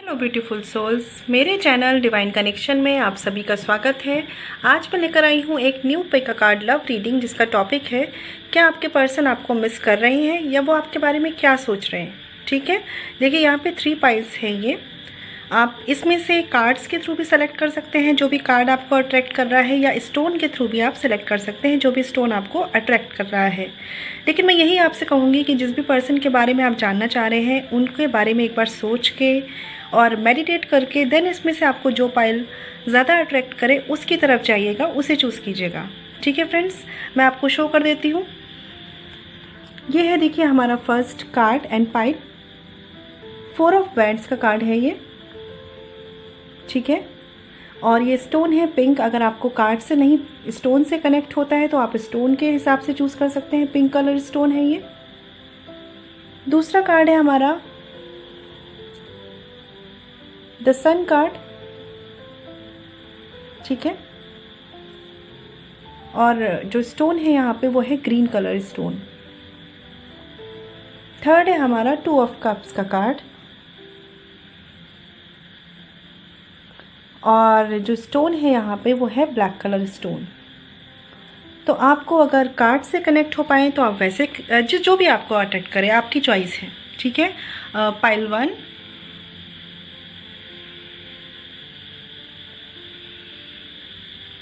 Hello beautiful souls, मेरे channel divine connection में आप सभी का स्वागत है। आज मैं लेकर आई हूँ एक new pick card love reading, जिसका टॉपिक है क्या आपके पर्सन आपको मिस कर रहे हैं या वो आपके बारे में क्या सोच रहे हैं। ठीक है, देखिए यहाँ पे 3 पाइल्स हैं। ये आप इसमें से कार्ड्स के थ्रू भी सेलेक्ट कर सकते हैं जो भी कार्ड आपको अट्रैक्ट कर रहा है, या स्टोन के थ्रू भी आप सेलेक्ट कर सकते हैं जो भी स्टोन आपको अट्रैक्ट कर रहा है। लेकिन मैं यही आपसे कहूँगी कि जिस भी पर्सन के बारे में आप जानना चाह रहे हैं उनके बारे में एक बार सोच के और मेडिटेट करके देन इसमें से आपको जो पाइल ज़्यादा अट्रैक्ट करे उसकी तरफ जाइएगा, उसे चूज़ कीजिएगा। ठीक है फ्रेंड्स, मैं आपको शो कर देती हूँ। ये है, देखिए हमारा first card and pile 4 of wands का कार्ड है ये। ठीक है, और ये स्टोन है पिंक। अगर आपको कार्ड से नहीं स्टोन से कनेक्ट होता है तो आप स्टोन के हिसाब से चूज़ कर सकते हैं। पिंक कलर स्टोन है ये। दूसरा कार्ड है हमारा द सन कार्ड। ठीक है, और जो स्टोन है यहाँ पे वो है ग्रीन कलर स्टोन। थर्ड है हमारा 2 ऑफ कप्स का कार्ड, और जो स्टोन है यहाँ पे वो है ब्लैक कलर स्टोन। तो आपको अगर कार्ड से कनेक्ट हो पाए तो आप वैसे जो भी आपको अट्रैक्ट करे, आपकी चॉइस है। ठीक है, पाइल 1,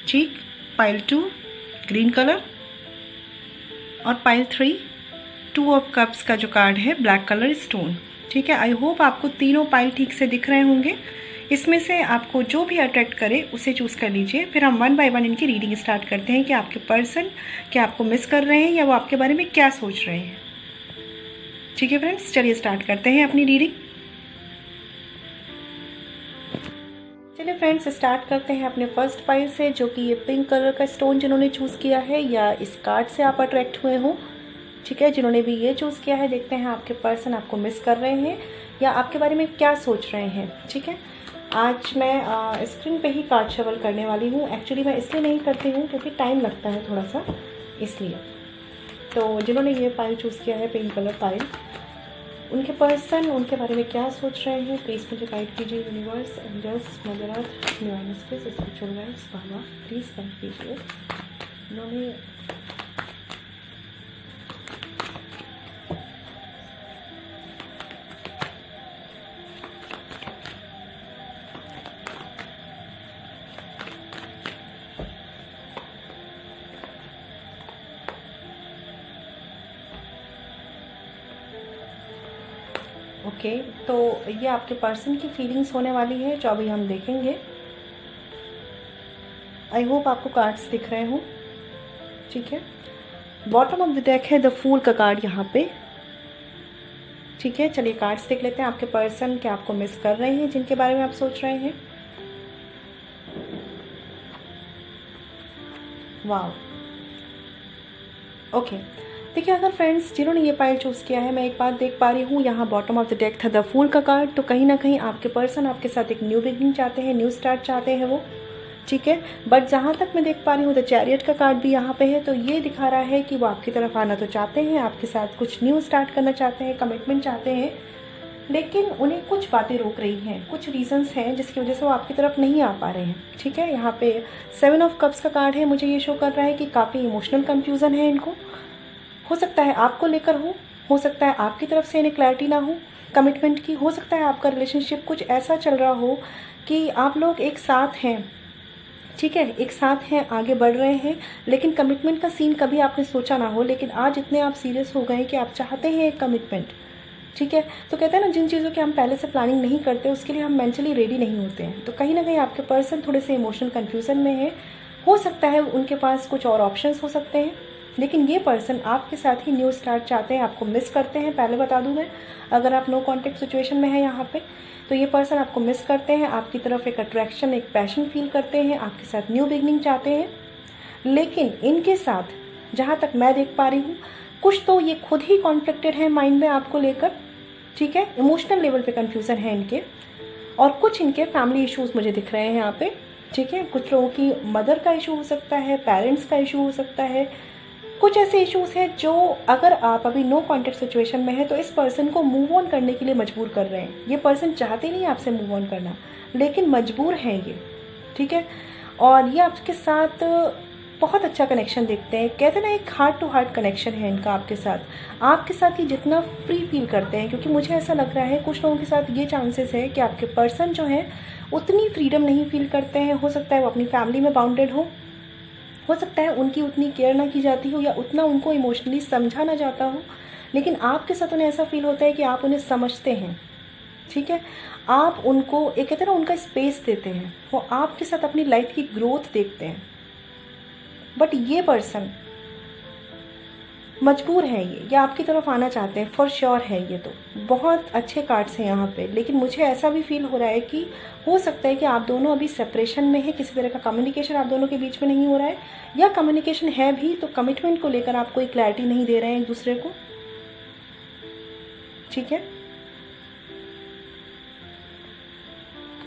ठीक, पाइल 2 ग्रीन कलर, और पाइल 3 2 ऑफ कप्स का जो कार्ड है ब्लैक कलर स्टोन। ठीक है, आई होप आपको तीनों पाइल ठीक से दिख रहे होंगे। इसमें से आपको जो भी अट्रैक्ट करे उसे चूज़ कर लीजिए। फिर हम 1 बाय 1 इनकी रीडिंग स्टार्ट करते हैं कि आपके पर्सन क्या आपको मिस कर रहे हैं या वो आपके बारे में क्या सोच रहे हैं। ठीक है फ्रेंड्स, चलिए स्टार्ट करते हैं अपनी रीडिंग। चलिए फ्रेंड्स, स्टार्ट करते हैं अपने फर्स्ट पाइल से, जो कि ये पिंक कलर का स्टोन जिन्होंने चूज़ किया है या इस कार्ड से आप अट्रैक्ट हुए हो। ठीक है, जिन्होंने भी ये चूज़ किया है, देखते हैं आपके पर्सन आपको मिस कर रहे हैं या आपके बारे में क्या सोच रहे हैं। ठीक है, आज मैं स्क्रीन पे ही कार्ड शफल करने वाली हूँ। एक्चुअली मैं इसलिए नहीं करती हूँ क्योंकि टाइम लगता है थोड़ा सा, इसलिए। तो जिन्होंने ये पाइल चूज़ किया है, पिंक कलर पाइल, उनके पर्सन उनके बारे में क्या सोच रहे हैं, प्लीज़ मुझे गाइड कीजिए। Universe, angels, mother earth, divine spirits, spiritual guides, बाबा, प्लीज़ गाइड कीजिए। उन्होंने ओके, तो ये आपके पर्सन की फीलिंग्स होने वाली है जो अभी हम देखेंगे। आई होप आपको कार्ड्स दिख रहे हो। ठीक है, बॉटम ऑफ द डेक है द फूल का कार्ड यहाँ पे। ठीक है, चलिए कार्ड्स देख लेते हैं। आपके पर्सन क्या आपको मिस कर रहे हैं, जिनके बारे में आप सोच रहे हैं। वाह, ओके, देखिए अगर फ्रेंड्स जिन्होंने ये पाइल चूज़ किया है, मैं एक बात देख पा रही हूँ, यहाँ बॉटम ऑफ द डेक था द फूल का कार्ड। तो कहीं ना कहीं आपके पर्सन आपके साथ एक न्यू बिगिनिंग चाहते हैं, न्यू स्टार्ट चाहते हैं वो। ठीक है, बट जहाँ तक मैं देख पा रही हूँ द चैरियट का कार्ड भी यहाँ पे है। तो ये दिखा रहा है कि वो आपकी तरफ आना तो चाहते हैं, आपके साथ कुछ न्यू स्टार्ट करना चाहते हैं, कमिटमेंट चाहते हैं, लेकिन उन्हें कुछ बातें रोक रही हैं, कुछ रीजंस हैं जिसकी वजह से वो आपकी तरफ नहीं आ पा रहे हैं। ठीक है, यहाँ पे 7 ऑफ कप्स का कार्ड है। मुझे ये शो कर रहा है कि काफ़ी इमोशनल कन्फ्यूज़न है इनको। हो सकता है आपको लेकर हो सकता है आपकी तरफ से इन्हें क्लैरिटी ना हो कमिटमेंट की। हो सकता है आपका रिलेशनशिप कुछ ऐसा चल रहा हो कि आप लोग एक साथ हैं। ठीक है, एक साथ हैं, आगे बढ़ रहे हैं, लेकिन कमिटमेंट का सीन कभी आपने सोचा ना हो, लेकिन आज इतने आप सीरियस हो गए कि आप चाहते हैं एक कमिटमेंट। ठीक है, तो कहते हैं ना, जिन चीज़ों की हम पहले से प्लानिंग नहीं करते उसके लिए हम मेंटली रेडी नहीं होते हैं। तो कहीं ना कहीं आपके पर्सन थोड़े से इमोशनल कन्फ्यूज़न में है। हो सकता है उनके पास कुछ और ऑप्शंस हो सकते हैं, लेकिन ये पर्सन आपके साथ ही न्यू स्टार्ट चाहते हैं, आपको मिस करते हैं। पहले बता दूं मैं, अगर आप नो कॉन्टेक्ट सिचुएशन में है यहाँ पे, तो ये पर्सन आपको मिस करते हैं, आपकी तरफ एक अट्रैक्शन, एक पैशन फील करते हैं, आपके साथ न्यू बिगनिंग चाहते हैं। लेकिन इनके साथ जहाँ तक मैं देख पा रही हूँ, कुछ तो ये खुद ही कॉन्फ्लिक्टेड है माइंड में आपको लेकर। ठीक है, इमोशनल लेवल पे कन्फ्यूज़न है इनके, और कुछ इनके फैमिली इश्यूज़ मुझे दिख रहे हैं यहाँ पे। ठीक है, कुछ लोगों की मदर का इशू हो सकता है, पेरेंट्स का इशू हो सकता है, कुछ ऐसे इश्यूज हैं जो अगर आप अभी नो कॉन्टेक्ट सिचुएशन में है तो इस पर्सन को मूव ऑन करने के लिए मजबूर कर रहे हैं। ये पर्सन चाहते नहीं आपसे मूव ऑन करना, लेकिन मजबूर हैं ये, ठीक है। और ये आपके साथ बहुत अच्छा कनेक्शन देखते हैं। कहते हैं ना, एक हार्ट टू हार्ट कनेक्शन है इनका आपके साथ ये जितना फ्री फील करते हैं, क्योंकि मुझे ऐसा लग रहा है कुछ लोगों के साथ ये चांसेस है कि आपके पर्सन जो है उतनी फ्रीडम नहीं फील करते हैं। हो सकता है वो अपनी फैमिली में बाउंडेड हो सकता है उनकी उतनी केयर ना की जाती हो या उतना उनको इमोशनली समझा ना जाता हो, लेकिन आपके साथ उन्हें ऐसा फील होता है कि आप उन्हें समझते हैं, ठीक है। आप उनको एक कहते हैं ना, उनका स्पेस देते हैं, वो आपके साथ अपनी लाइफ की ग्रोथ देखते हैं। बट ये पर्सन मजबूर है ये आपकी तरफ आना चाहते हैं, फॉर श्योर है। ये तो बहुत अच्छे कार्ड्स हैं यहाँ पे, लेकिन मुझे ऐसा भी फील हो रहा है कि हो सकता है कि आप दोनों अभी सेपरेशन में है, किसी तरह का कम्युनिकेशन आप दोनों के बीच में नहीं हो रहा है, या कम्युनिकेशन है भी तो कमिटमेंट को लेकर आप कोई क्लैरिटी नहीं दे रहे हैं एक दूसरे को, ठीक है।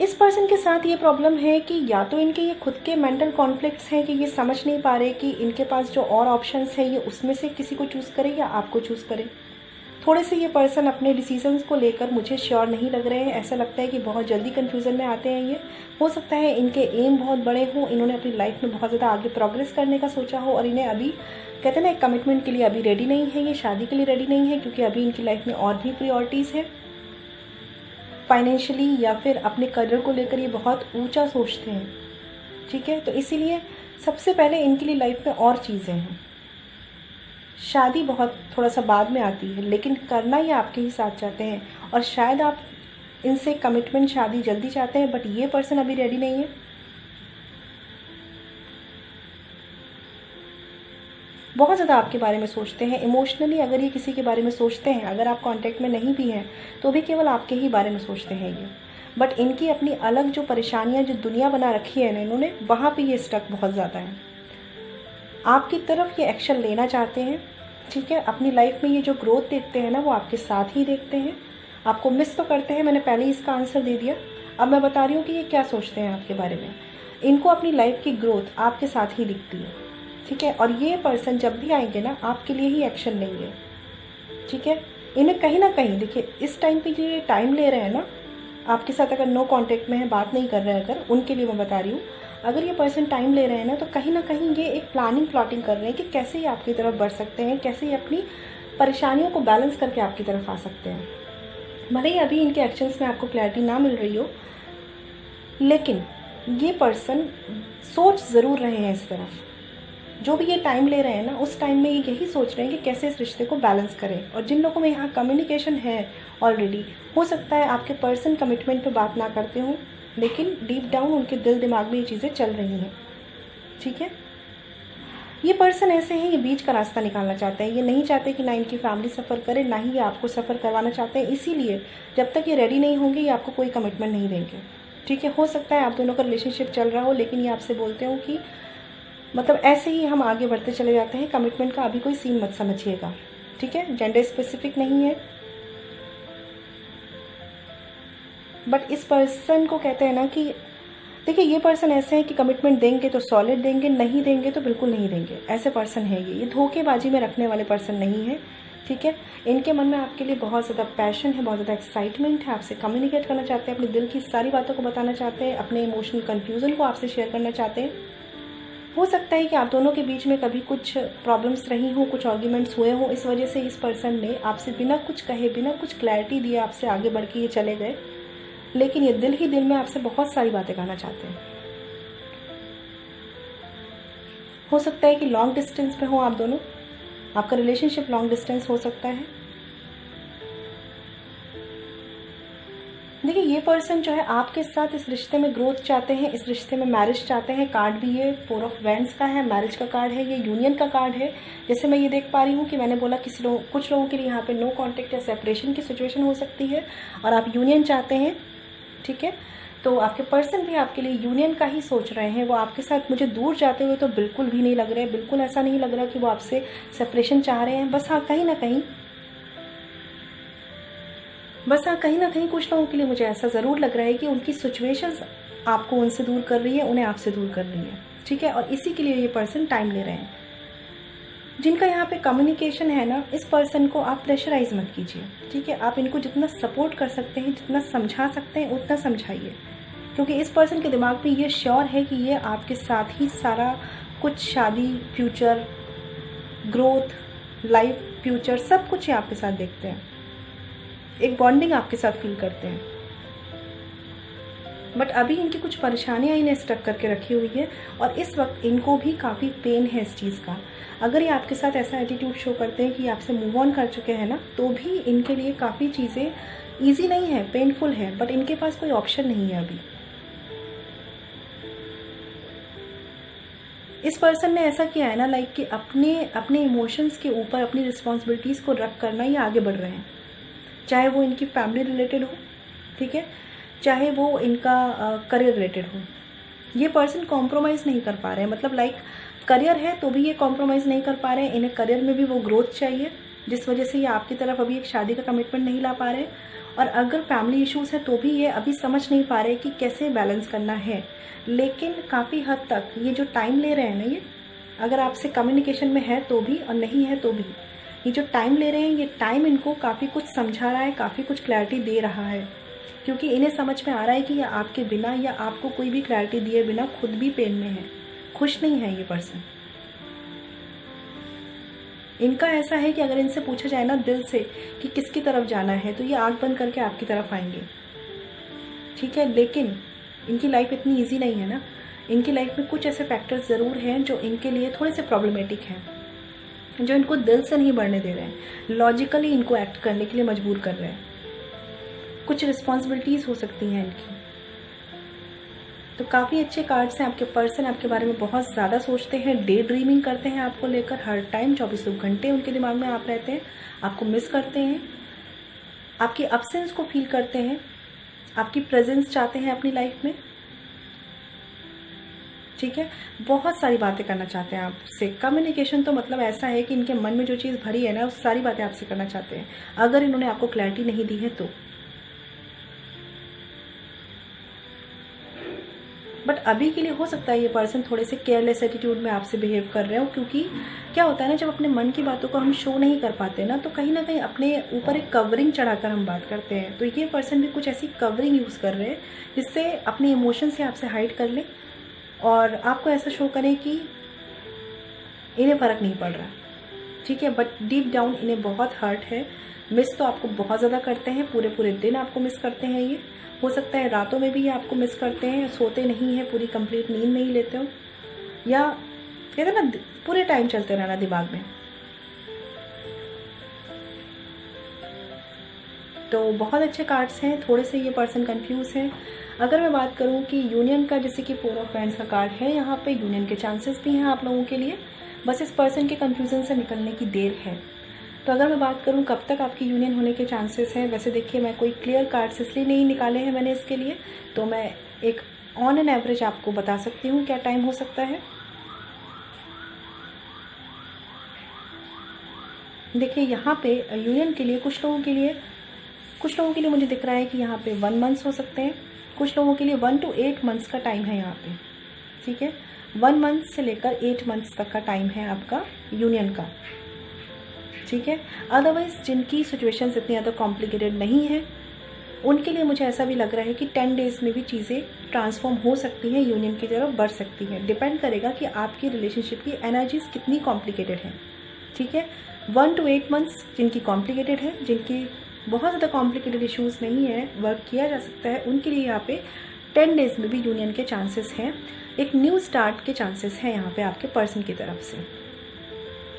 इस पर्सन के साथ ये प्रॉब्लम है कि या तो इनके ये खुद के मेंटल कॉन्फ्लिक्ट्स हैं कि ये समझ नहीं पा रहे कि इनके पास जो और ऑप्शंस है ये उसमें से किसी को चूज़ करे या आपको चूज़ करे। थोड़े से ये पर्सन अपने डिसीजंस को लेकर मुझे श्योर नहीं लग रहे हैं। ऐसा लगता है कि बहुत जल्दी कन्फ्यूज़न में आते हैं ये। हो सकता है इनके एम बहुत बड़े हों, इन्होंने अपनी लाइफ में बहुत ज़्यादा आगे प्रोग्रेस करने का सोचा हो और इन्हें अभी कहते हैं ना, एक कमिटमेंट के लिए अभी रेडी नहीं है, ये शादी के लिए रेडी नहीं है, क्योंकि अभी इनकी लाइफ में और भी प्रायोरिटीज़ है। फाइनेंशियली या फिर अपने करियर को लेकर ये बहुत ऊंचा सोचते हैं, ठीक है। तो इसीलिए सबसे पहले इनके लिए लाइफ में और चीज़ें हैं। शादी बहुत थोड़ा सा बाद में आती है, लेकिन करना ये आपके ही साथ चाहते हैं, और शायद आप इनसे कमिटमेंट शादी जल्दी चाहते हैं, बट ये पर्सन अभी रेडी नहीं है। बहुत ज़्यादा आपके बारे में सोचते हैं इमोशनली। अगर ये किसी के बारे में सोचते हैं, अगर आप कांटेक्ट में नहीं भी हैं, तो भी केवल आपके ही बारे में सोचते हैं ये। बट इनकी अपनी अलग जो परेशानियां, जो दुनिया बना रखी है इन्होंने, वहाँ पे ये स्टक बहुत ज़्यादा है। आपकी तरफ ये एक्शन लेना चाहते हैं, ठीक है। अपनी लाइफ में ये जो ग्रोथ देखते हैं ना, वो आपके साथ ही देखते हैं। आपको मिस तो करते हैं, मैंने पहले ही इसका आंसर दे दिया। अब मैं बता रही हूँ कि ये क्या सोचते हैं आपके बारे में। इनको अपनी लाइफ की ग्रोथ आपके साथ ही दिखती है, ठीक है। और ये पर्सन जब भी आएंगे ना, आपके लिए ही एक्शन लेंगे, ठीक है। इन्हें कहीं ना कहीं देखिए, इस टाइम पे ये टाइम ले रहे हैं ना आपके साथ, अगर नो कांटेक्ट में है, बात नहीं कर रहे हैं, अगर उनके लिए मैं बता रही हूँ, अगर ये पर्सन टाइम ले रहे हैं ना, तो कहीं ना कहीं ये एक प्लाटिंग कर रहे हैं कि कैसे ये आपकी तरफ बढ़ सकते हैं, कैसे ये अपनी परेशानियों को बैलेंस करके आपकी तरफ आ सकते हैं। भले ही अभी इनके एक्शंस में आपको क्लैरिटी ना मिल रही हो, लेकिन ये पर्सन सोच ज़रूर रहे हैं इस तरफ। जो भी ये टाइम ले रहे हैं ना, उस टाइम में ये यही सोच रहे हैं कि कैसे इस रिश्ते को बैलेंस करें। और जिन लोगों में यहाँ कम्युनिकेशन है ऑलरेडी, हो सकता है आपके पर्सन कमिटमेंट पे बात ना करते हों, लेकिन डीप डाउन उनके दिल दिमाग में ये चीज़ें चल रही हैं, ठीक है। ये पर्सन ऐसे हैं, ये बीच का रास्ता निकालना चाहते हैं। ये नहीं चाहते कि ना इनकी फैमिली सफ़र करे, ना ही ये आपको सफ़र करवाना चाहते हैं। इसीलिए जब तक ये रेडी नहीं होंगे, ये आपको कोई कमिटमेंट नहीं देंगे, ठीक है। हो सकता है आप दोनों का रिलेशनशिप चल रहा हो, लेकिन ये आपसे बोलते हो कि मतलब ऐसे ही हम आगे बढ़ते चले जाते हैं, कमिटमेंट का अभी कोई सीन मत समझिएगा, ठीक है। जेंडर स्पेसिफिक नहीं है। बट इस पर्सन को कहते हैं ना कि देखिए, ये पर्सन ऐसे हैं कि कमिटमेंट देंगे तो सॉलिड देंगे, नहीं देंगे तो बिल्कुल नहीं देंगे। ऐसे पर्सन है ये धोखेबाजी में रखने वाले पर्सन नहीं है, ठीक है। इनके मन में आपके लिए बहुत ज़्यादा पैशन है, बहुत ज़्यादा एक्साइटमेंट है, आपसे कम्युनिकेट करना चाहते हैं, अपने दिल की सारी बातों को बताना चाहते हैं, अपने इमोशनल कन्फ्यूज़न को आपसे शेयर करना चाहते हैं। हो सकता है कि आप दोनों के बीच में कभी कुछ प्रॉब्लम्स रही हो, कुछ आर्ग्यूमेंट्स हुए हों, इस वजह से इस पर्सन ने आपसे बिना कुछ कहे, बिना कुछ क्लैरिटी दिए आपसे आगे बढ़ के ये चले गए। लेकिन ये दिल ही दिल में आपसे बहुत सारी बातें कहना चाहते हैं। हो सकता है कि लॉन्ग डिस्टेंस पे हो आप दोनों, आपका रिलेशनशिप लॉन्ग डिस्टेंस हो सकता है। देखिए, ये पर्सन जो है आपके साथ इस रिश्ते में ग्रोथ चाहते हैं, इस रिश्ते में मैरिज चाहते हैं। कार्ड भी ये 4 ऑफ वैंड्स का है, मैरिज का कार्ड है, ये यूनियन का कार्ड है। जैसे मैं ये देख पा रही हूँ कि मैंने बोला कुछ लोगों के लिए यहाँ पे नो कांटेक्ट या सेपरेशन की सिचुएशन हो सकती है और आप यूनियन चाहते हैं, ठीक है। तो आपके पर्सन भी आपके लिए यूनियन का ही सोच रहे हैं। वो आपके साथ मुझे दूर जाते हुए तो बिल्कुल भी नहीं लग रहे, बिल्कुल ऐसा नहीं लग रहा कि वो आपसे सेपरेशन चाह रहे हैं। बस हाँ, कहीं ना कहीं कुछ लोगों के लिए मुझे ऐसा ज़रूर लग रहा है कि उनकी सिचुएशंस आपको उनसे दूर कर रही है, उन्हें आपसे दूर कर रही है, ठीक है। और इसी के लिए ये पर्सन टाइम ले रहे हैं। जिनका यहाँ पे कम्युनिकेशन है ना, इस पर्सन को आप प्रेशराइज मत कीजिए, ठीक है। आप इनको जितना सपोर्ट कर सकते हैं, जितना समझा सकते हैं उतना समझाइए, क्योंकि इस पर्सन के दिमाग में ये श्योर है कि ये आपके साथ ही सारा कुछ, शादी, फ्यूचर, ग्रोथ, लाइफ, फ्यूचर, सब कुछ ये आपके साथ देखते हैं, एक बॉन्डिंग आपके साथ फील करते हैं। बट अभी इनकी कुछ परेशानियाँ इन्हें स्टक करके रखी हुई है और इस वक्त इनको भी काफ़ी पेन है इस चीज़ का। अगर ये आपके साथ ऐसा एटीट्यूड शो करते हैं कि आपसे मूव ऑन कर चुके हैं ना, तो भी इनके लिए काफ़ी चीज़ें ईजी नहीं है, पेनफुल है, बट इनके पास कोई ऑप्शन नहीं है अभी। इस पर्सन ने ऐसा किया है ना, लाइक कि अपने इमोशंस के ऊपर अपनी रिस्पॉन्सिबिलिटीज़ को रख करना ये आगे बढ़ रहे हैं, चाहे वो इनकी फैमिली रिलेटेड हो, ठीक है, चाहे वो इनका करियर रिलेटेड हो। ये पर्सन कॉम्प्रोमाइज़ नहीं कर पा रहे हैं, मतलब लाइक करियर है तो भी ये कॉम्प्रोमाइज़ नहीं कर पा रहे हैं, इन्हें करियर में भी वो ग्रोथ चाहिए, जिस वजह से ये आपकी तरफ अभी एक शादी का कमिटमेंट नहीं ला पा रहे। और अगर फैमिली इश्यूज़ है तो भी ये अभी समझ नहीं पा रहे कि कैसे बैलेंस करना है। लेकिन काफ़ी हद तक ये जो टाइम ले रहे हैं ना, ये अगर आपसे कम्युनिकेशन में है तो भी और नहीं है तो भी, ये जो टाइम ले रहे हैं, ये टाइम इनको काफ़ी कुछ समझा रहा है, काफ़ी कुछ क्लैरिटी दे रहा है, क्योंकि इन्हें समझ में आ रहा है कि ये आपके बिना या आपको कोई भी क्लैरिटी दिए बिना खुद भी पेन में है, खुश नहीं है ये पर्सन। इनका ऐसा है कि अगर इनसे पूछा जाए ना दिल से कि किसकी तरफ जाना है, तो ये आंख बंद करके आपकी तरफ आएंगे, ठीक है। लेकिन इनकी लाइफ इतनी इजी नहीं है ना, इनकी लाइफ में कुछ ऐसे फैक्टर्स ज़रूर हैं जो इनके लिए थोड़े से प्रॉब्लमेटिक हैं, जो इनको दिल से नहीं बढ़ने दे रहे हैं, लॉजिकली इनको एक्ट करने के लिए मजबूर कर रहे हैं। कुछ रिस्पॉन्सिबिलिटीज़ हो सकती हैं इनकी। तो काफ़ी अच्छे कार्ड्स हैं। आपके पर्सन आपके बारे में बहुत ज़्यादा सोचते हैं, डे ड्रीमिंग करते हैं आपको लेकर, हर टाइम 24 घंटे उनके दिमाग में आप रहते हैं, आपको मिस करते हैं, आपकी अब्सेंस को फील करते हैं, आपकी प्रेजेंस चाहते हैं अपनी लाइफ में, ठीक है। बहुत सारी बातें करना चाहते हैं आपसे। कम्युनिकेशन तो मतलब ऐसा है कि इनके मन में जो चीज़ भरी है ना, उस सारी बातें आपसे करना चाहते हैं, अगर इन्होंने आपको क्लैरिटी नहीं दी है तो। बट अभी के लिए हो सकता है ये पर्सन थोड़े से केयरलेस एटीट्यूड में आपसे बिहेव कर रहे हो, क्योंकि क्या होता है ना, जब अपने मन की बातों को हम शो नहीं कर पाते ना, तो कहीं ना कहीं अपने ऊपर एक कवरिंग चढ़ाकर हम बात करते हैं। तो ये पर्सन भी कुछ ऐसी कवरिंग यूज़ कर रहे हैं जिससे अपने इमोशन से आपसे हाइड कर ले और आपको ऐसा शो करें कि इन्हें फ़र्क नहीं पड़ रहा, ठीक है। बट डीप डाउन इन्हें बहुत हर्ट है। मिस तो आपको बहुत ज़्यादा करते हैं, पूरे पूरे दिन आपको मिस करते हैं। ये हो सकता है रातों में भी ये आपको मिस करते हैं, सोते नहीं हैं, पूरी कंप्लीट नींद नहीं लेते हो, या कहते हैं ना पूरे टाइम चलते रहना दिमाग में। तो बहुत अच्छे कार्ड्स हैं। थोड़े से ये पर्सन कंफ्यूज हैं। अगर मैं बात करूं कि यूनियन का, जैसे कि 4 ऑफ फ्रेंड्स का कार्ड है, यहाँ पे यूनियन के चांसेस भी हैं आप लोगों के लिए, बस इस पर्सन के कंफ्यूजन से निकलने की देर है। तो अगर मैं बात करूं कब तक आपकी यूनियन होने के चांसेस हैं, वैसे देखिए मैं कोई क्लियर कार्ड्स इसलिए नहीं निकाले हैं मैंने इसके लिए, तो मैं एक ऑन एन एवरेज आपको बता सकती हूँ क्या टाइम हो सकता है। देखिए यहाँ पे यूनियन के लिए कुछ लोगों के लिए मुझे दिख रहा है कि यहाँ पे 1 मंथ हो सकते हैं, कुछ लोगों के लिए 1 to 8 मंथ्स का टाइम है यहाँ पे, ठीक है। 1 मंथ से लेकर 8 मंथ्स तक का टाइम है आपका यूनियन का, ठीक है। अदरवाइज जिनकी सिचुएशंस इतनी ज़्यादा कॉम्प्लिकेटेड नहीं है, उनके लिए मुझे ऐसा भी लग रहा है कि 10 डेज़ में भी चीज़ें ट्रांसफॉर्म हो सकती हैं, यूनियन की तरफ बढ़ सकती है। डिपेंड करेगा कि आपकी रिलेशनशिप की एनर्जीज कितनी कॉम्प्लिकेटेड हैं, ठीक है। 1 to 8 मंथ्स जिनकी कॉम्प्लिकेटेड है, जिनकी बहुत ज़्यादा कॉम्प्लिकेटेड इश्यूज़ नहीं है, वर्क किया जा सकता है, उनके लिए यहाँ पे 10 डेज़ में भी यूनियन के चांसेस हैं। एक न्यू स्टार्ट के चांसेस हैं यहाँ पे आपके पर्सन की तरफ से,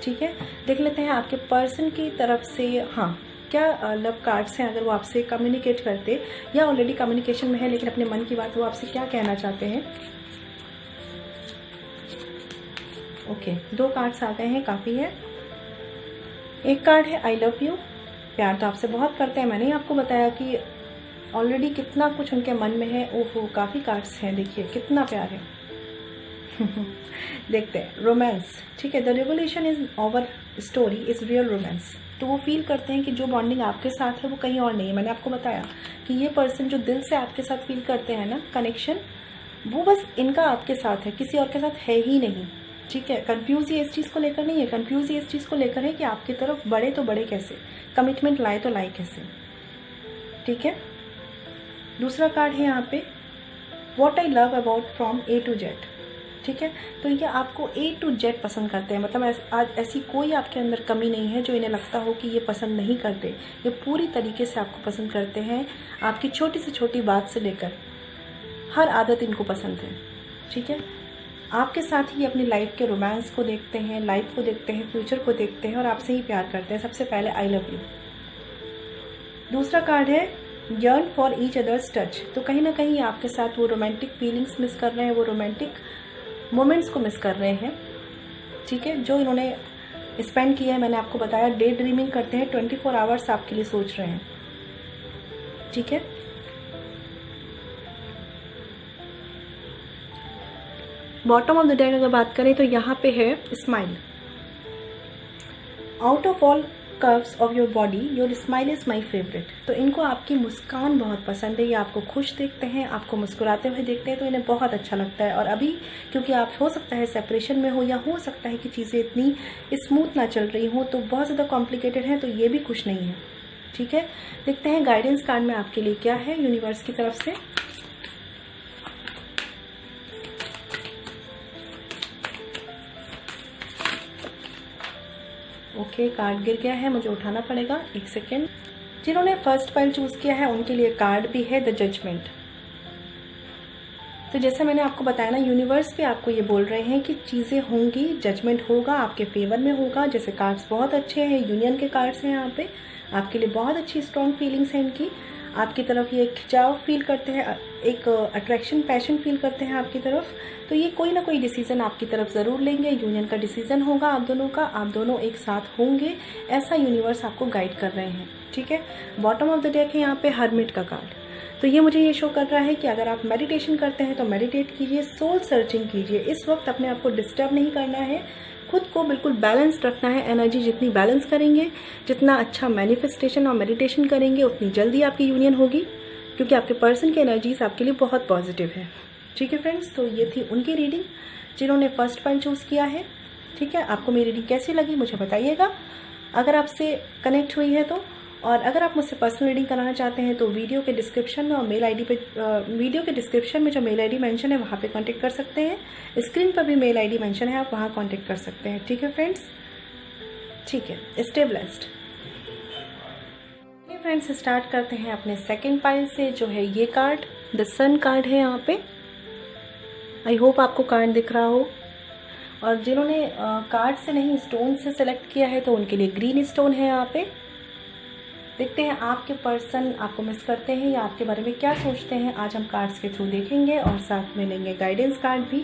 ठीक है। देख लेते हैं आपके पर्सन की तरफ से हाँ क्या लव कार्ड्स हैं, अगर वो आपसे कम्युनिकेट करते या ऑलरेडी कम्युनिकेशन में है लेकिन अपने मन की बात वो आपसे क्या कहना चाहते हैं। ओके, 2 कार्ड्स आ गए हैं, काफ़ी है। एक कार्ड है आई लव यू, प्यार तो आपसे बहुत करते हैं, मैंने ही आपको बताया कि ऑलरेडी कितना कुछ उनके मन में है। ओहो, काफ़ी कार्ड्स हैं, देखिए कितना प्यार है। देखते हैं रोमांस, ठीक है। The revolution is our story is real romance. तो वो फील करते हैं कि जो बॉन्डिंग आपके साथ है वो कहीं और नहीं है। मैंने आपको बताया कि ये पर्सन जो दिल से आपके साथ फील करते हैं ना कनेक्शन, वो बस इनका आपके साथ है, किसी और के साथ है ही नहीं। ठीक है। कंफ्यूज ये इस चीज़ को लेकर नहीं है, कंफ्यूज ये इस चीज़ को लेकर है कि आपकी तरफ बढ़े तो बढ़े कैसे, कमिटमेंट लाए तो लाए कैसे, ठीक है। दूसरा कार्ड है यहाँ पे what I love about from A to Z, ठीक है। तो ये आपको ए टू जेड पसंद करते हैं, मतलब आज ऐसी कोई आपके अंदर कमी नहीं है जो इन्हें लगता हो कि ये पसंद नहीं करते। ये पूरी तरीके से आपको पसंद करते हैं, आपकी छोटी से छोटी बात से लेकर हर आदत इनको पसंद है, ठीक है। आपके साथ ही अपनी लाइफ के रोमांस को देखते हैं, लाइफ को देखते हैं, फ्यूचर को देखते हैं और आपसे ही प्यार करते हैं। सबसे पहले आई लव यू। दूसरा कार्ड है yearn for each others touch. तो कहीं ना कहीं आपके साथ वो रोमांटिक फीलिंग्स मिस कर रहे हैं, वो रोमांटिक मोमेंट्स को मिस कर रहे हैं, ठीक है, जो इन्होंने स्पेंड किया है। मैंने आपको बताया डे ड्रीमिंग करते हैं, 24 आवर्स आपके लिए सोच रहे हैं, ठीक है। बॉटम ऑफ द डेक अगर बात करें तो यहाँ पे है smile. Out of all curves of your body your smile is my favourite. तो इनको आपकी मुस्कान बहुत पसंद है, ये आपको खुश देखते हैं, आपको मुस्कुराते हुए देखते हैं तो इन्हें बहुत अच्छा लगता है। और अभी क्योंकि आप हो सकता है सेपरेशन में हो या हो सकता है कि चीज़ें इतनी स्मूथ ना चल रही हो, तो बहुत ज़्यादा कॉम्प्लिकेटेड है, तो ये भी खुश नहीं है, ठीक है। देखते हैं गाइडेंस कार्ड में आपके लिए क्या है यूनिवर्स की तरफ से। ओके, कार्ड गिर गया है, मुझे उठाना पड़ेगा, एक सेकेंड। जिन्होंने फर्स्ट पाइल चूज किया है उनके लिए कार्ड भी है द जजमेंट। तो जैसे मैंने आपको बताया ना, यूनिवर्स भी आपको ये बोल रहे हैं कि चीज़ें होंगी, जजमेंट होगा, आपके फेवर में होगा। जैसे कार्ड्स बहुत अच्छे हैं, यूनियन के कार्ड्स हैं यहाँ पे, आपके लिए बहुत अच्छी स्ट्रॉन्ग फीलिंग्स हैं इनकी। आपकी तरफ ये खिंचाव फील करते हैं, एक अट्रैक्शन, पैशन फील करते हैं आपकी तरफ। तो ये कोई ना कोई डिसीजन आपकी तरफ ज़रूर लेंगे, यूनियन का डिसीजन होगा आप दोनों का, आप दोनों एक साथ होंगे, ऐसा यूनिवर्स आपको गाइड कर रहे हैं, ठीक है। बॉटम ऑफ द डेक है यहाँ पे हर्मिट का कार्ड। तो ये मुझे ये शो कर रहा है कि अगर आप मेडिटेशन करते हैं तो मेडिटेट कीजिए, सोल सर्चिंग कीजिए। इस वक्त अपने आप को डिस्टर्ब नहीं करना है, खुद को बिल्कुल बैलेंस रखना है। एनर्जी जितनी बैलेंस करेंगे, जितना अच्छा मैनिफेस्टेशन और मेडिटेशन करेंगे, उतनी जल्दी आपकी यूनियन होगी, क्योंकि आपके पर्सन की एनर्जीज आपके लिए बहुत पॉजिटिव है, ठीक है फ्रेंड्स। तो ये थी उनकी रीडिंग जिन्होंने फर्स्ट पाइल चूज़ किया है, ठीक है। आपको मेरी रीडिंग कैसी लगी मुझे बताइएगा, अगर आपसे कनेक्ट हुई है तो। और अगर आप मुझसे पर्सनल रीडिंग कराना चाहते हैं तो वीडियो के डिस्क्रिप्शन में और मेल आईडी पे, वीडियो के डिस्क्रिप्शन में जो मेल आईडी मेंशन है वहाँ पे कांटेक्ट कर सकते हैं। स्क्रीन पर भी मेल आईडी मेंशन है, आप वहाँ कांटेक्ट कर सकते हैं, ठीक है फ्रेंड्स। ठीक है, स्टे ब्लेस्ड। फ्रेंड्स, स्टार्ट करते हैं अपने सेकंड पाइल से, जो है ये कार्ड द सन कार्ड है यहाँ पे। आई होप आपको कार्ड दिख रहा हो। और जिन्होंने कार्ड से नहीं स्टोन से सेलेक्ट किया है तो उनके लिए ग्रीन स्टोन है यहाँ पे। देखते हैं आपके पर्सन आपको मिस करते हैं या आपके बारे में क्या सोचते हैं, आज हम कार्ड्स के थ्रू देखेंगे और साथ में लेंगे गाइडेंस कार्ड भी,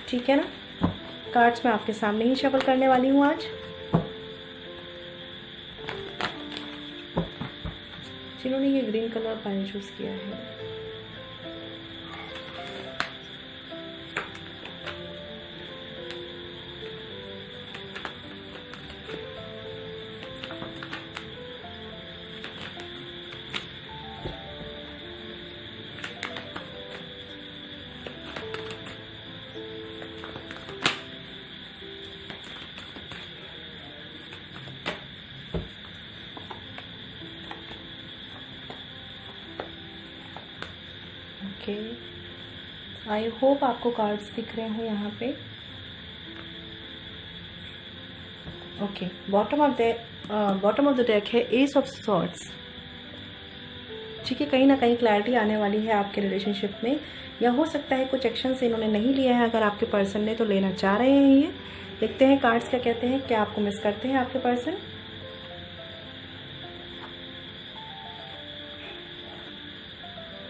ठीक है ना। कार्ड्स मैं आपके सामने ही शफल करने वाली हूँ आज। जिन्होंने ये ग्रीन कलर पाइल चूज किया है, आई होप आपको कार्ड्स दिख रहे हो यहाँ पे। Okay, bottom of the deck है एस ऑफ सॉर्ड्स, ठीक है। कहीं ना कहीं क्लैरिटी आने वाली है आपके रिलेशनशिप में, या हो सकता है कुछ एक्शन से इन्होंने नहीं लिया है, अगर आपके पर्सन ने तो लेना चाह रहे हैं ये। देखते हैं कार्ड्स क्या कहते हैं, क्या आपको मिस करते हैं आपके पर्सन।